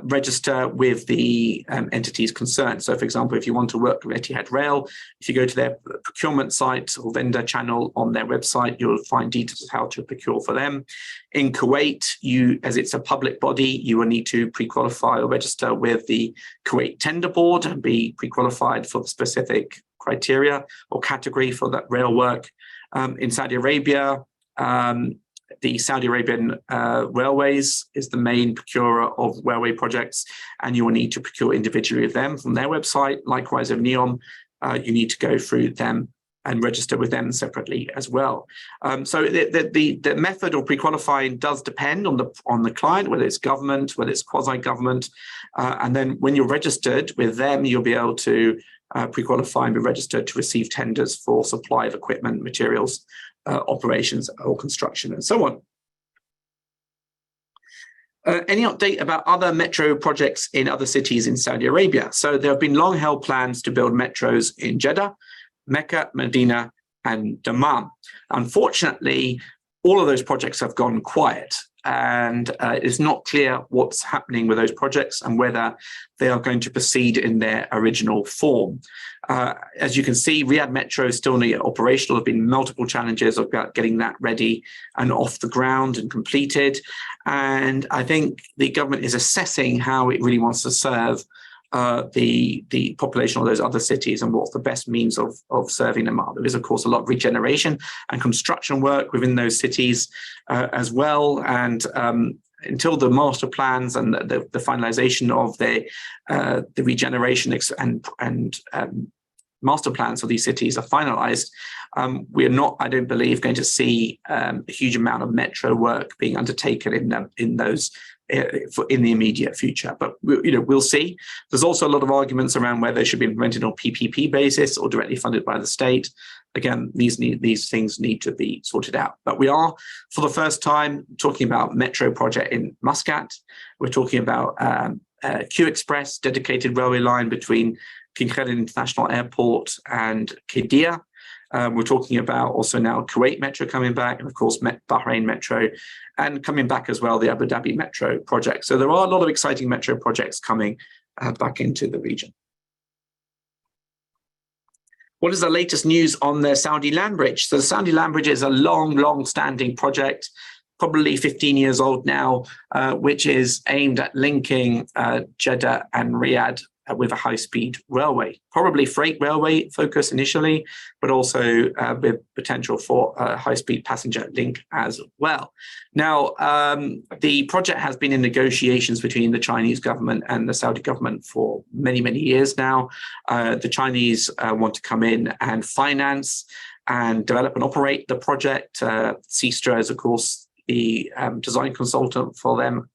register with the entities concerned. So, for example, if you want to work with Etihad Rail, if you go to their procurement site or vendor channel on their website, you'll find details of how to procure for them. In Kuwait, as it's a public body, you will need to pre-qualify or register with the Kuwait Tender Board and be pre-qualified for the specific criteria or category for that rail work. In Saudi Arabia, the Saudi Arabian Railways is the main procurer of railway projects, and you will need to procure individually with them from their website. Likewise, of NEOM, you need to go through them and register with them separately as well. So the method of pre-qualifying does depend on the client, whether it's government, whether it's quasi-government, and then when you're registered with them, you'll be able to pre-qualify and be registered to receive tenders for supply of equipment, materials, operations or construction, and so on. Any update about other metro projects in other cities in Saudi Arabia? So there have been long-held plans to build metros in Jeddah, Mecca, Medina, and Dammam. Unfortunately, all of those projects have gone quiet. and it's not clear what's happening with those projects and whether they are going to proceed in their original form. As you can see, Riyadh Metro is still not operational. There have been multiple challenges about getting that ready and off the ground and completed. And I think the government is assessing how it really wants to serve the population of those other cities and what's the best means of serving them up. There is, of course, a lot of regeneration and construction work within those cities as well. And until the master plans and the finalization of the regeneration and master plans for these cities are finalized, we're not, I don't believe, going to see a huge amount of metro work being undertaken in the immediate future. But we'll see. There's also a lot of arguments around whether they should be implemented on PPP basis or directly funded by the state. Again, these things need to be sorted out. But we are, for the first time, talking about metro project in Muscat. We're talking about Q Express, dedicated railway line between King Khalid International Airport and Qiddiya. We're talking about also now Kuwait Metro coming back, and of course Bahrain Metro, and coming back as well the Abu Dhabi Metro project. So there are a lot of exciting metro projects coming back into the region. What is the latest news on the Saudi land bridge? So the Saudi land bridge is a long-standing project, probably 15 years old now, which is aimed at linking Jeddah and Riyadh with a high-speed railway, probably freight railway focus initially, but also with potential for a high-speed passenger link as well. Now, the project has been in negotiations between the Chinese government and the Saudi government for many years now. The Chinese want to come in and finance and develop and operate the project. Sistra is, of course, the design consultant for them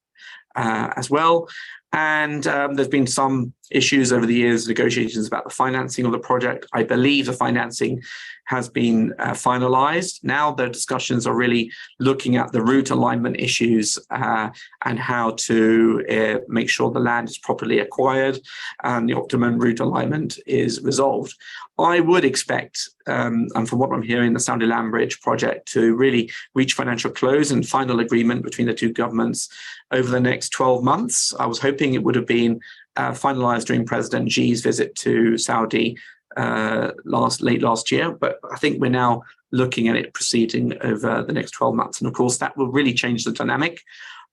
as well. And there's been some issues over the years, negotiations about the financing of the project. I believe the financing has been finalized. Now the discussions are really looking at the route alignment issues and how to make sure the land is properly acquired and the optimum route alignment is resolved. I would expect, and from what I'm hearing, the Saudi Land Bridge project to really reach financial close and final agreement between the two governments over the next 12 months. I was hoping it would have been finalized during President Xi's visit to Saudi late last year, but I think we're now looking at it proceeding over the next 12 months. And of course, that will really change the dynamic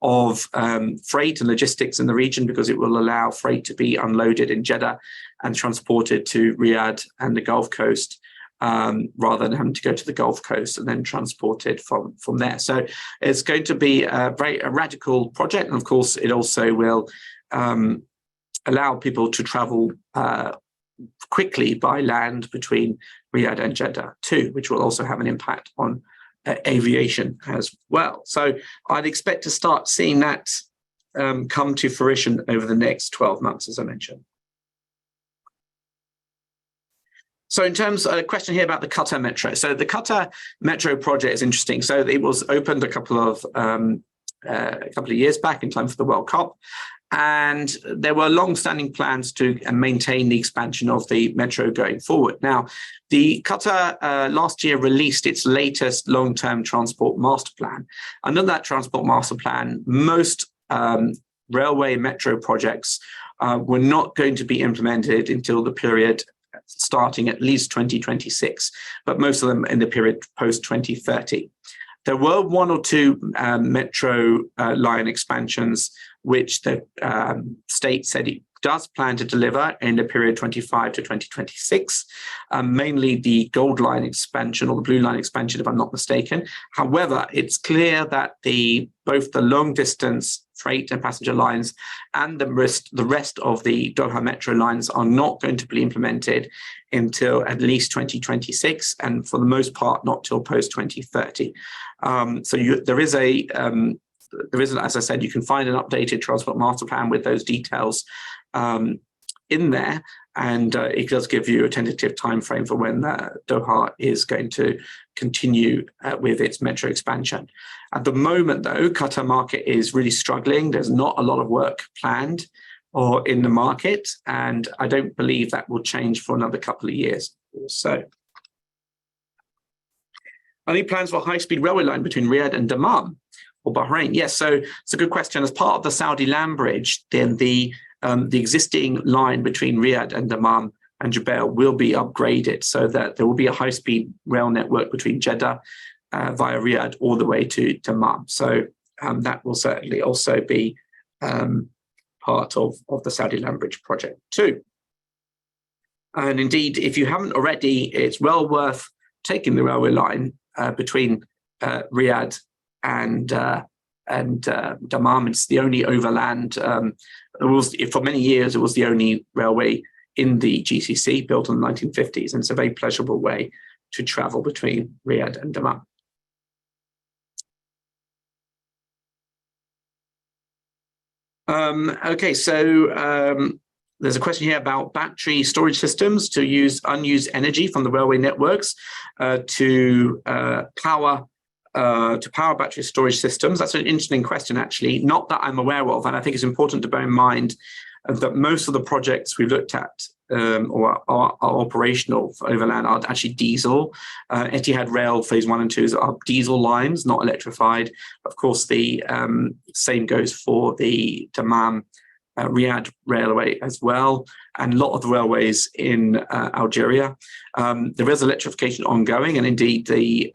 of freight and logistics in the region, because it will allow freight to be unloaded in Jeddah and transported to Riyadh and the Gulf Coast, rather than having to go to the Gulf Coast and then transported from there. So it's going to be a radical project. And of course, it also will allow people to travel quickly by land between Riyadh and Jeddah too, which will also have an impact on aviation as well. So I'd expect to start seeing that come to fruition over the next 12 months, as I mentioned. So in terms of a question here about the Qatar Metro. So the Qatar Metro project is interesting. So it was opened a couple of years back in time for the World Cup. And there were long-standing plans to maintain the expansion of the metro going forward. Now, the Qatar last year released its latest long-term transport master plan. Under that transport master plan, most railway metro projects were not going to be implemented until the period starting at least 2026, but most of them in the period post-2030. There were one or two metro line expansions which the state said it does plan to deliver in the period 25 to 2026, mainly the Gold Line expansion or the Blue Line expansion, if I'm not mistaken. However, it's clear that both the long distance freight and passenger lines and the rest of the Doha Metro lines are not going to be implemented until at least 2026, and for the most part, not till post 2030. There is, as I said, you can find an updated transport master plan with those details in there, and it does give you a tentative time frame for when Doha is going to continue with its metro expansion. At the moment, though, Qatar market is really struggling. There's not a lot of work planned or in the market, and I don't believe that will change for another couple of years or so. Any plans for a high-speed railway line between Riyadh and Dammam? Bahrain? Yes, so it's a good question. As part of the Saudi land bridge, then the existing line between Riyadh and Dammam and Jubail will be upgraded so that there will be a high-speed rail network between Jeddah via Riyadh all the way to Dammam. So that will certainly also be part of the Saudi land bridge project too. And indeed, if you haven't already, it's well worth taking the railway line between Riyadh and Dammam. It's the only overland. For many years, it was the only railway in the GCC built in the 1950s, and it's a very pleasurable way to travel between Riyadh and Dammam. Okay, so there's a question here about battery storage systems to use unused energy from the railway networks to power battery storage systems. That's an interesting question, actually, not that I'm aware of. And I think it's important to bear in mind that most of the projects we've looked at or are operational for overland are actually diesel. Etihad Rail Phase 1 and 2 are diesel lines, not electrified. Of course, the same goes for the Dammam Riyadh Railway as well, and a lot of the railways in Algeria. There is electrification ongoing, and indeed the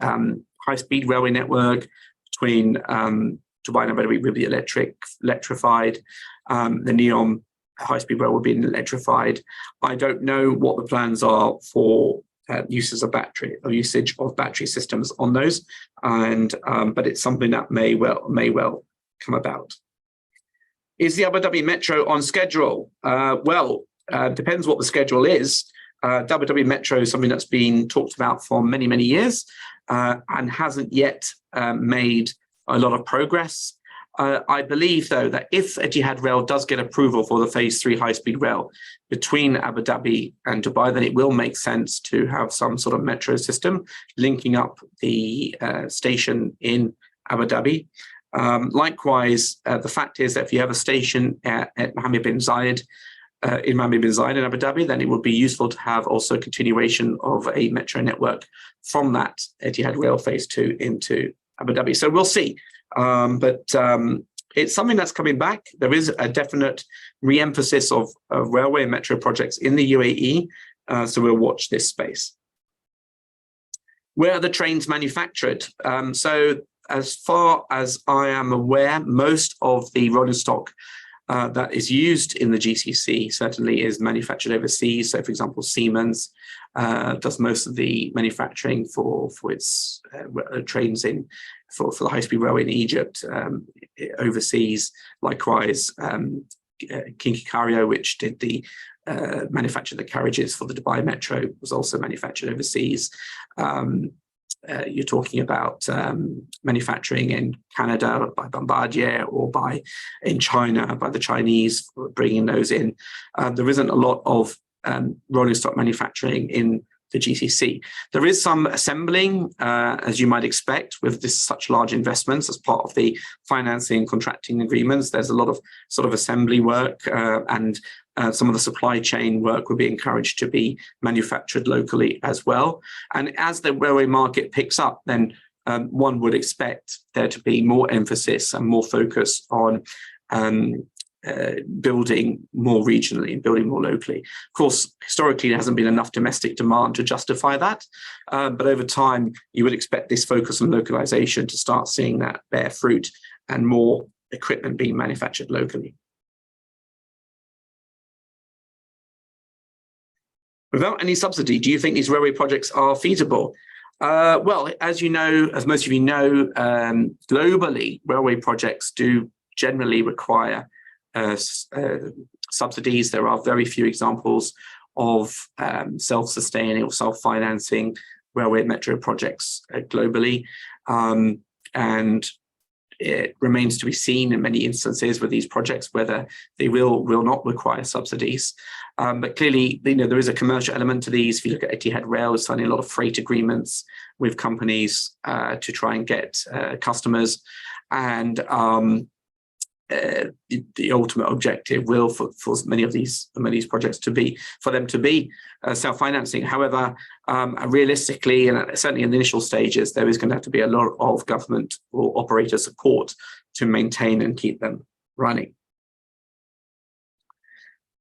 high-speed railway network between Dubai and Abu Dhabi will be electrified. The NEOM high-speed rail will be electrified. I don't know what the plans are for usage of battery systems on those, and but it's something that may well come about. Is the Abu Dhabi Metro on schedule? Depends what the schedule is. The Abu Dhabi Metro is something that's been talked about for many, many years and hasn't yet made a lot of progress. I believe, though, that if Etihad Rail does get approval for the Phase 3 high-speed rail between Abu Dhabi and Dubai, then it will make sense to have some sort of metro system linking up the station in Abu Dhabi. Likewise, the fact is that if you have a station at Mohammed bin Zayed in Mohammed bin Zayed in Abu Dhabi, then it would be useful to have also continuation of a metro network from that Etihad Rail Phase 2 into Abu Dhabi. So we'll see. But it's something that's coming back. There is a definite re-emphasis of railway and metro projects in the UAE, so we'll watch this space. Where are the trains manufactured? So as far as I am aware, most of the rolling stock that is used in the GCC certainly is manufactured overseas. So, for example, Siemens does most of the manufacturing for its trains for the high-speed railway in Egypt overseas. Likewise, Kinki Cario, which did the manufacture the carriages for the Dubai Metro, was also manufactured overseas. You're talking about manufacturing in Canada by Bombardier or in China by the Chinese, bringing those in. There isn't a lot of rolling stock manufacturing in the GCC. There is some assembling, as you might expect, with such large investments as part of the financing and contracting agreements. There's a lot of sort of assembly work and some of the supply chain work will be encouraged to be manufactured locally as well. And as the railway market picks up, then one would expect there to be more emphasis and more focus on building more regionally and building more locally. Of course, historically, there hasn't been enough domestic demand to justify that. But over time, you would expect this focus on localization to start seeing that bear fruit and more equipment being manufactured locally. Without any subsidy, do you think these railway projects are feasible? Well, as you know, as most of you know, globally, railway projects do generally require subsidies. There are very few examples of self-sustaining or self-financing railway metro projects globally. And it remains to be seen in many instances with these projects whether they will not require subsidies. But clearly, there is a commercial element to these. If you look at Etihad Rail, it's signing a lot of freight agreements with companies to try and get customers. And the ultimate objective will for many of these projects to be self-financing. However, realistically, and certainly in the initial stages, there is going to have to be a lot of government or operator support to maintain and keep them running.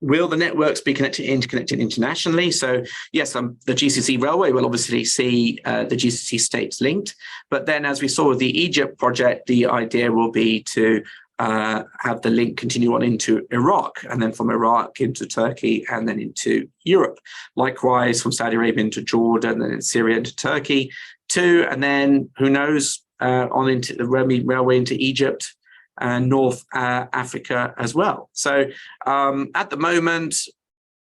Will the networks be interconnected internationally? So yes, the GCC railway will obviously see the GCC states linked. But then, as we saw with the Egypt project, the idea will be to have the link continue on into Iraq, and then from Iraq into Turkey, and then into Europe. Likewise, from Saudi Arabia into Jordan, and then Syria into Turkey too. And then, who knows, on into the railway into Egypt and North Africa as well. So at the moment,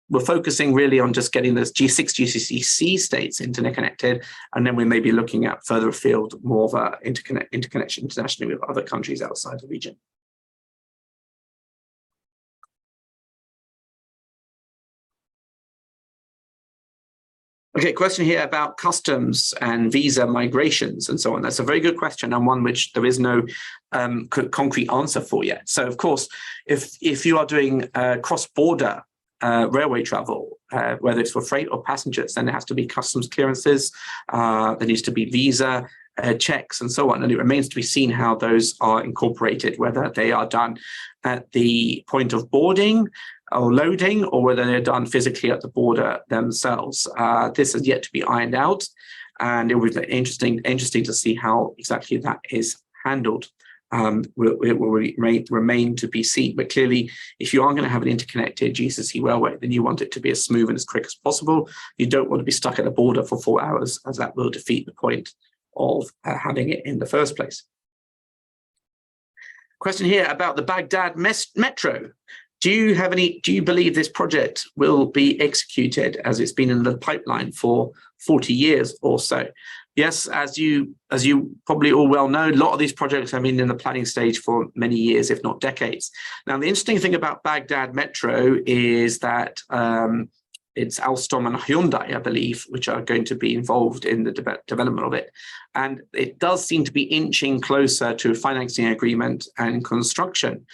we're focusing really on just getting those G6 GCC states interconnected, and then we may be looking at further afield, more of a interconnection internationally with other countries outside the region. Okay, question here about customs and visa migrations and so on. That's a very good question, and one which there is no concrete answer for yet. So, of course, if you are doing cross-border railway travel, whether it's for freight or passengers, then there has to be customs clearances, there needs to be visa checks and so on. And it remains to be seen how those are incorporated, whether they are done at the point of boarding or loading, or whether they're done physically at the border themselves. This is yet to be ironed out, and it will be interesting to see how exactly that is handled. It will remain to be seen. But clearly, if you are going to have an interconnected GCC railway, then you want it to be as smooth and as quick as possible. You don't want to be stuck at a border for 4 hours, as that will defeat the point of having it in the first place. Question here about the Baghdad Metro. Do you believe this project will be executed, as it's been in the pipeline for 40 years or so? Yes, as you probably all well know, a lot of these projects have been in the planning stage for many years, if not decades. Now, the interesting thing about Baghdad Metro is that it's Alstom and Hyundai, I believe, which are going to be involved in the development of it. And it does seem to be inching closer to a financing agreement and construction.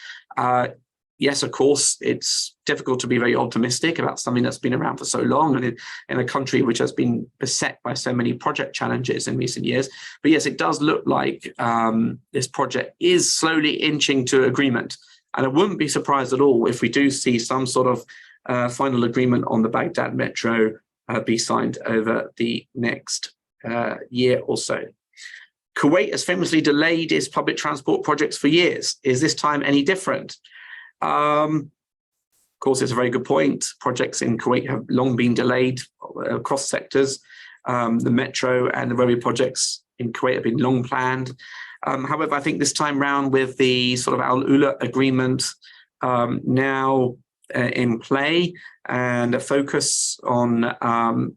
Yes, of course, it's difficult to be very optimistic about something that's been around for so long, and in a country which has been beset by so many project challenges in recent years. But yes, it does look like this project is slowly inching to agreement. And I wouldn't be surprised at all if we do see some sort of final agreement on the Baghdad Metro be signed over the next year or so. Kuwait has famously delayed its public transport projects for years. Is this time any different? Of course, it's a very good point. Projects in Kuwait have long been delayed across sectors. The metro and the railway projects in Kuwait have been long planned. However, I think this time round, with the sort of Al-Ula agreement now in play, and a focus on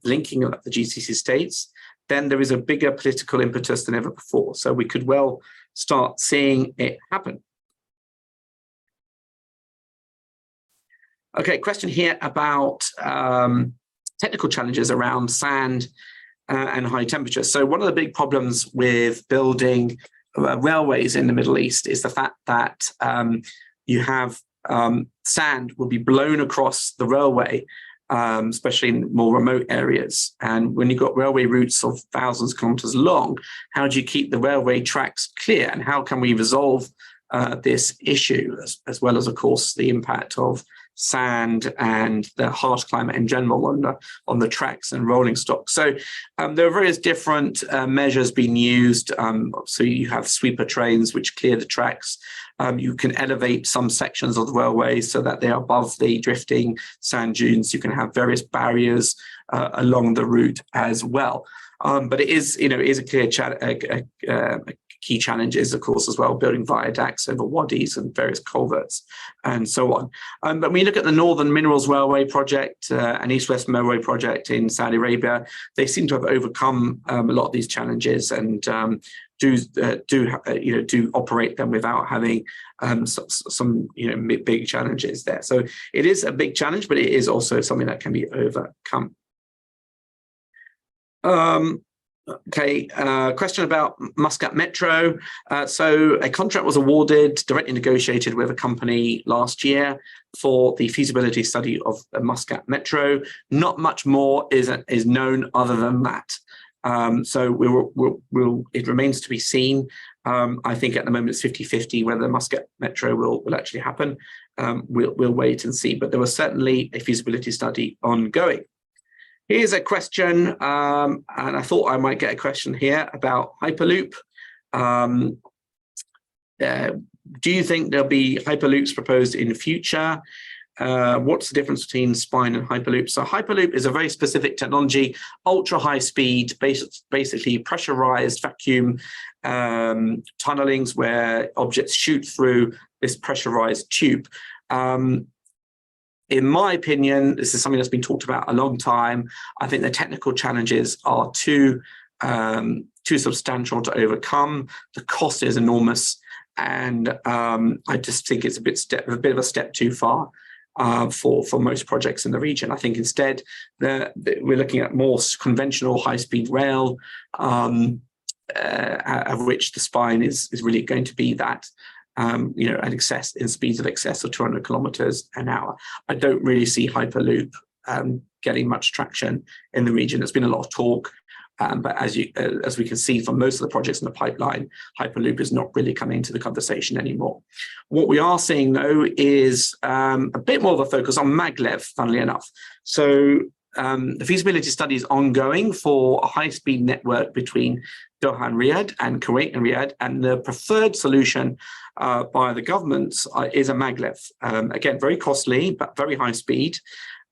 linking up the GCC states, then there is a bigger political impetus than ever before. So we could well start seeing it happen. Okay, question here about technical challenges around sand and high temperatures. So one of the big problems with building railways in the Middle East is the fact that you have sand will be blown across the railway, especially in more remote areas. And when you've got railway routes of thousands of kilometers long, how do you keep the railway tracks clear? And how can we resolve this issue, as well as, of course, the impact of sand and the harsh climate in general on the tracks and rolling stock? So there are various different measures being used. So you have sweeper trains which clear the tracks. You can elevate some sections of the railway so that they are above the drifting sand dunes. You can have various barriers along the route as well. But it is a clear key challenge is, of course, as well, building viaducts over wadis and various culverts and so on. But when you look at the Northern Minerals Railway project and East-West Railway project in Saudi Arabia, they seem to have overcome a lot of these challenges and do operate them without having some big challenges there. So it is a big challenge, but it is also something that can be overcome. Okay, question about Muscat Metro. So a contract was awarded, directly negotiated with a company last year for the feasibility study of Muscat Metro. Not much more is known other than that. So it remains to be seen. I think at the moment it's 50-50 whether Muscat Metro will actually happen. We'll wait and see, but there was certainly a feasibility study ongoing. Here's a question, and I thought I might get a question here about Hyperloop. Do you think there'll be Hyperloops proposed in the future? What's the difference between spine and Hyperloop? So Hyperloop is a very specific technology, ultra high speed, basically pressurized vacuum tunnelings where objects shoot through this pressurized tube. In my opinion, this is something that's been talked about a long time. I think the technical challenges are too substantial to overcome. The cost is enormous, and I just think it's a bit of a step too far for most projects in the region. I think instead we're looking at more conventional high-speed rail, of which the spine is really going to be that. In speeds of excess of 200 kilometers an hour. I don't really see Hyperloop getting much traction in the region. There's been a lot of talk, but as we can see from most of the projects in the pipeline, Hyperloop is not really coming into the conversation anymore. What we are seeing, though, is a bit more of a focus on maglev, funnily enough. So the feasibility study is ongoing for a high-speed network between Doha and Riyadh and Kuwait and Riyadh, and the preferred solution by the governments is a maglev. Again, very costly, but very high speed.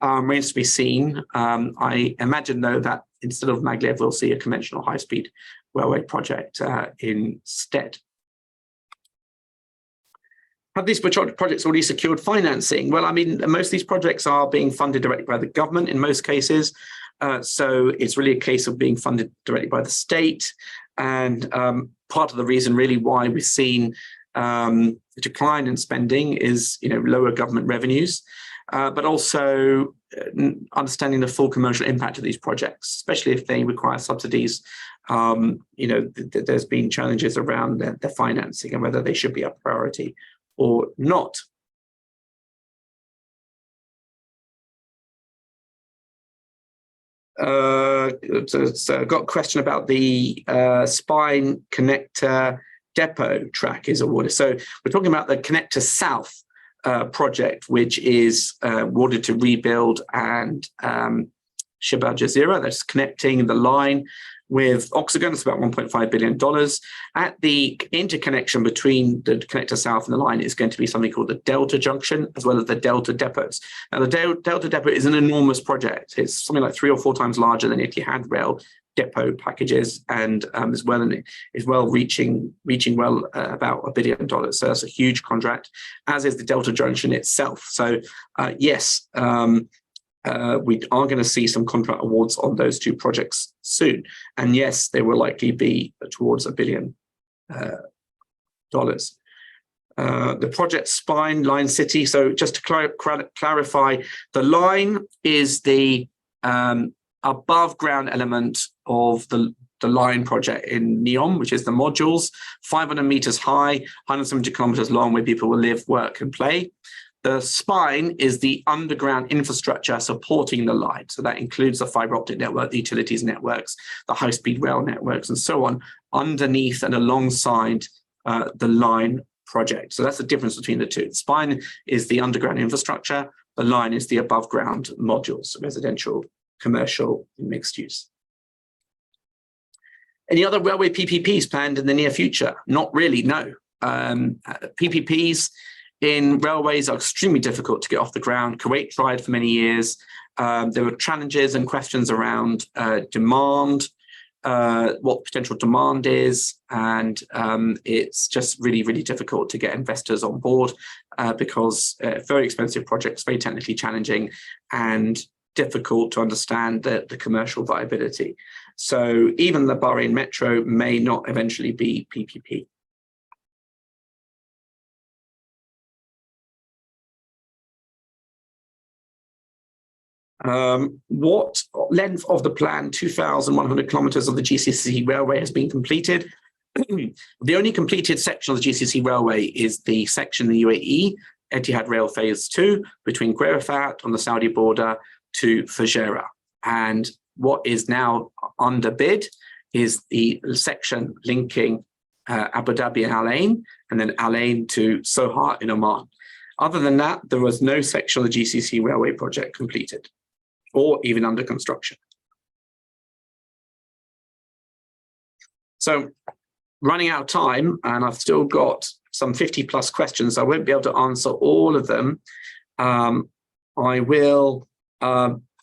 Remains to be seen. I imagine, though, that instead of maglev, we'll see a conventional high-speed railway project instead. Have these projects already secured financing? Well, I mean, most of these projects are being funded directly by the government in most cases. So it's really a case of being funded directly by the state. And part of the reason really why we've seen a decline in spending is lower government revenues, but also understanding the full commercial impact of these projects, especially if they require subsidies. There's been challenges around their financing and whether they should be a priority or not. So got a question about the spine connector depot track is awarded. So we're talking about the Connector South project, which is awarded to Rebuild and Shibal Jazeera. That's connecting the line with Oxagon. It's about $1.5 billion. At the interconnection between the Connector South and the line is going to be something called the Delta Junction, as well as the Delta Depots. Now, the Delta Depot is an enormous project. It's something like 3 or 4 times larger than Etihad Rail depot packages, and is reaching about $1 billion. So that's a huge contract, as is the Delta Junction itself. So yes. We are going to see some contract awards on those 2 projects soon. And yes, they will likely be towards $1 billion. The project spine, Line City. So just to clarify, the line is the above ground element of the line project in NEOM, which is the modules, 500 meters high, 170 kilometers long, where people will live, work, and play. The spine is the underground infrastructure supporting the line. So that includes the fiber optic network, the utilities networks, the high-speed rail networks, and so on, underneath and alongside the line project. So that's the difference between the two. The spine is the underground infrastructure. The line is the above-ground modules, residential, commercial, and mixed use. Any other railway PPPs planned in the near future? Not really, no. PPPs in railways are extremely difficult to get off the ground. Kuwait tried for many years. There were challenges and questions around demand, what potential demand is, and it's just really, really difficult to get investors on board because very expensive projects, very technically challenging, and difficult to understand the commercial viability. So even the Bahrain Metro may not eventually be PPP. What length of the planned 2,100 kilometers of the GCC railway has been completed? The only completed section of the GCC railway is the section in the UAE, Etihad Rail Phase 2, between Guerefat on the Saudi border to Fujairah. And what is now under bid is the section linking Abu Dhabi and Al Ain, and then Al Ain to Sohar in Oman. Other than that, there was no section of the GCC railway project completed or even under construction. So running out of time, and I've still got some 50 plus questions. I won't be able to answer all of them. I will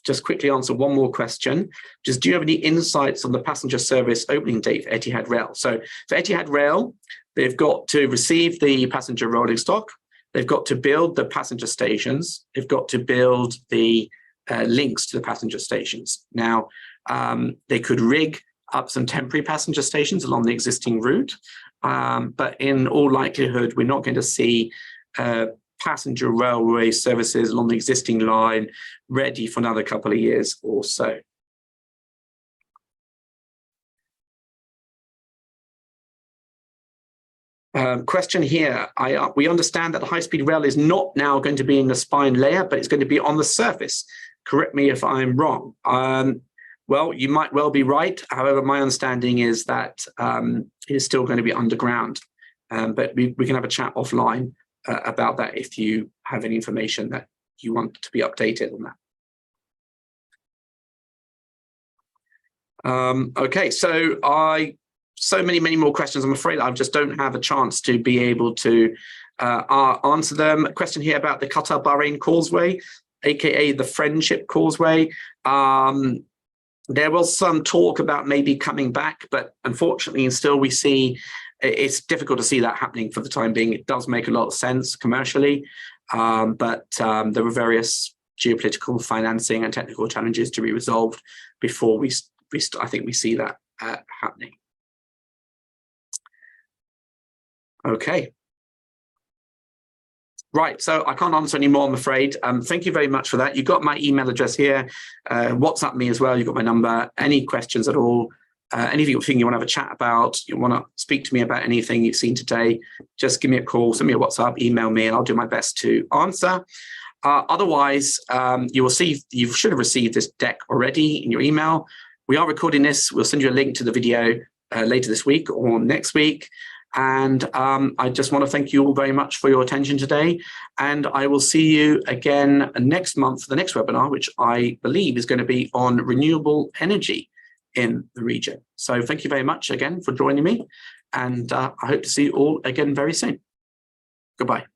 just quickly answer one more question. Just, do you have any insights on the passenger service opening date for Etihad Rail? So for Etihad Rail, they've got to receive the passenger rolling stock. They've got to build the passenger stations. They've got to build the links to the passenger stations. Now, they could rig up some temporary passenger stations along the existing route, but in all likelihood, we're not going to see passenger railway services along the existing line ready for another couple of years or so. Question here, we understand that the high-speed rail is not now going to be in the spine layer, but it's going to be on the surface. Correct me if I'm wrong. Well, you might well be right. However, my understanding is that it is still going to be underground. But we can have a chat offline about that if you have any information that you want to be updated on that. Okay, so many more questions. I'm afraid I just don't have a chance to be able to answer them. A question here about the Qatar-Bahrain Causeway, aka the Friendship Causeway. There was some talk about maybe coming back, but unfortunately, still we see it's difficult to see that happening for the time being. It does make a lot of sense commercially, but there were various geopolitical, financing, and technical challenges to be resolved before I think we see that happening. Okay. Right, so I can't answer any more, I'm afraid. Thank you very much for that. You've got my email address here. WhatsApp me as well. You've got my number. Any questions at all? Anything you want to have a chat about, you want to speak to me about anything you've seen today, just give me a call, send me a WhatsApp, email me, and I'll do my best to answer. Otherwise, you should have received this deck already in your email. We are recording this. We'll send you a link to the video later this week or next week. And I just want to thank you all very much for your attention today. And I will see you again next month for the next webinar, which I believe is going to be on renewable energy in the region. So thank you very much again for joining me. And I hope to see you all again very soon. Goodbye.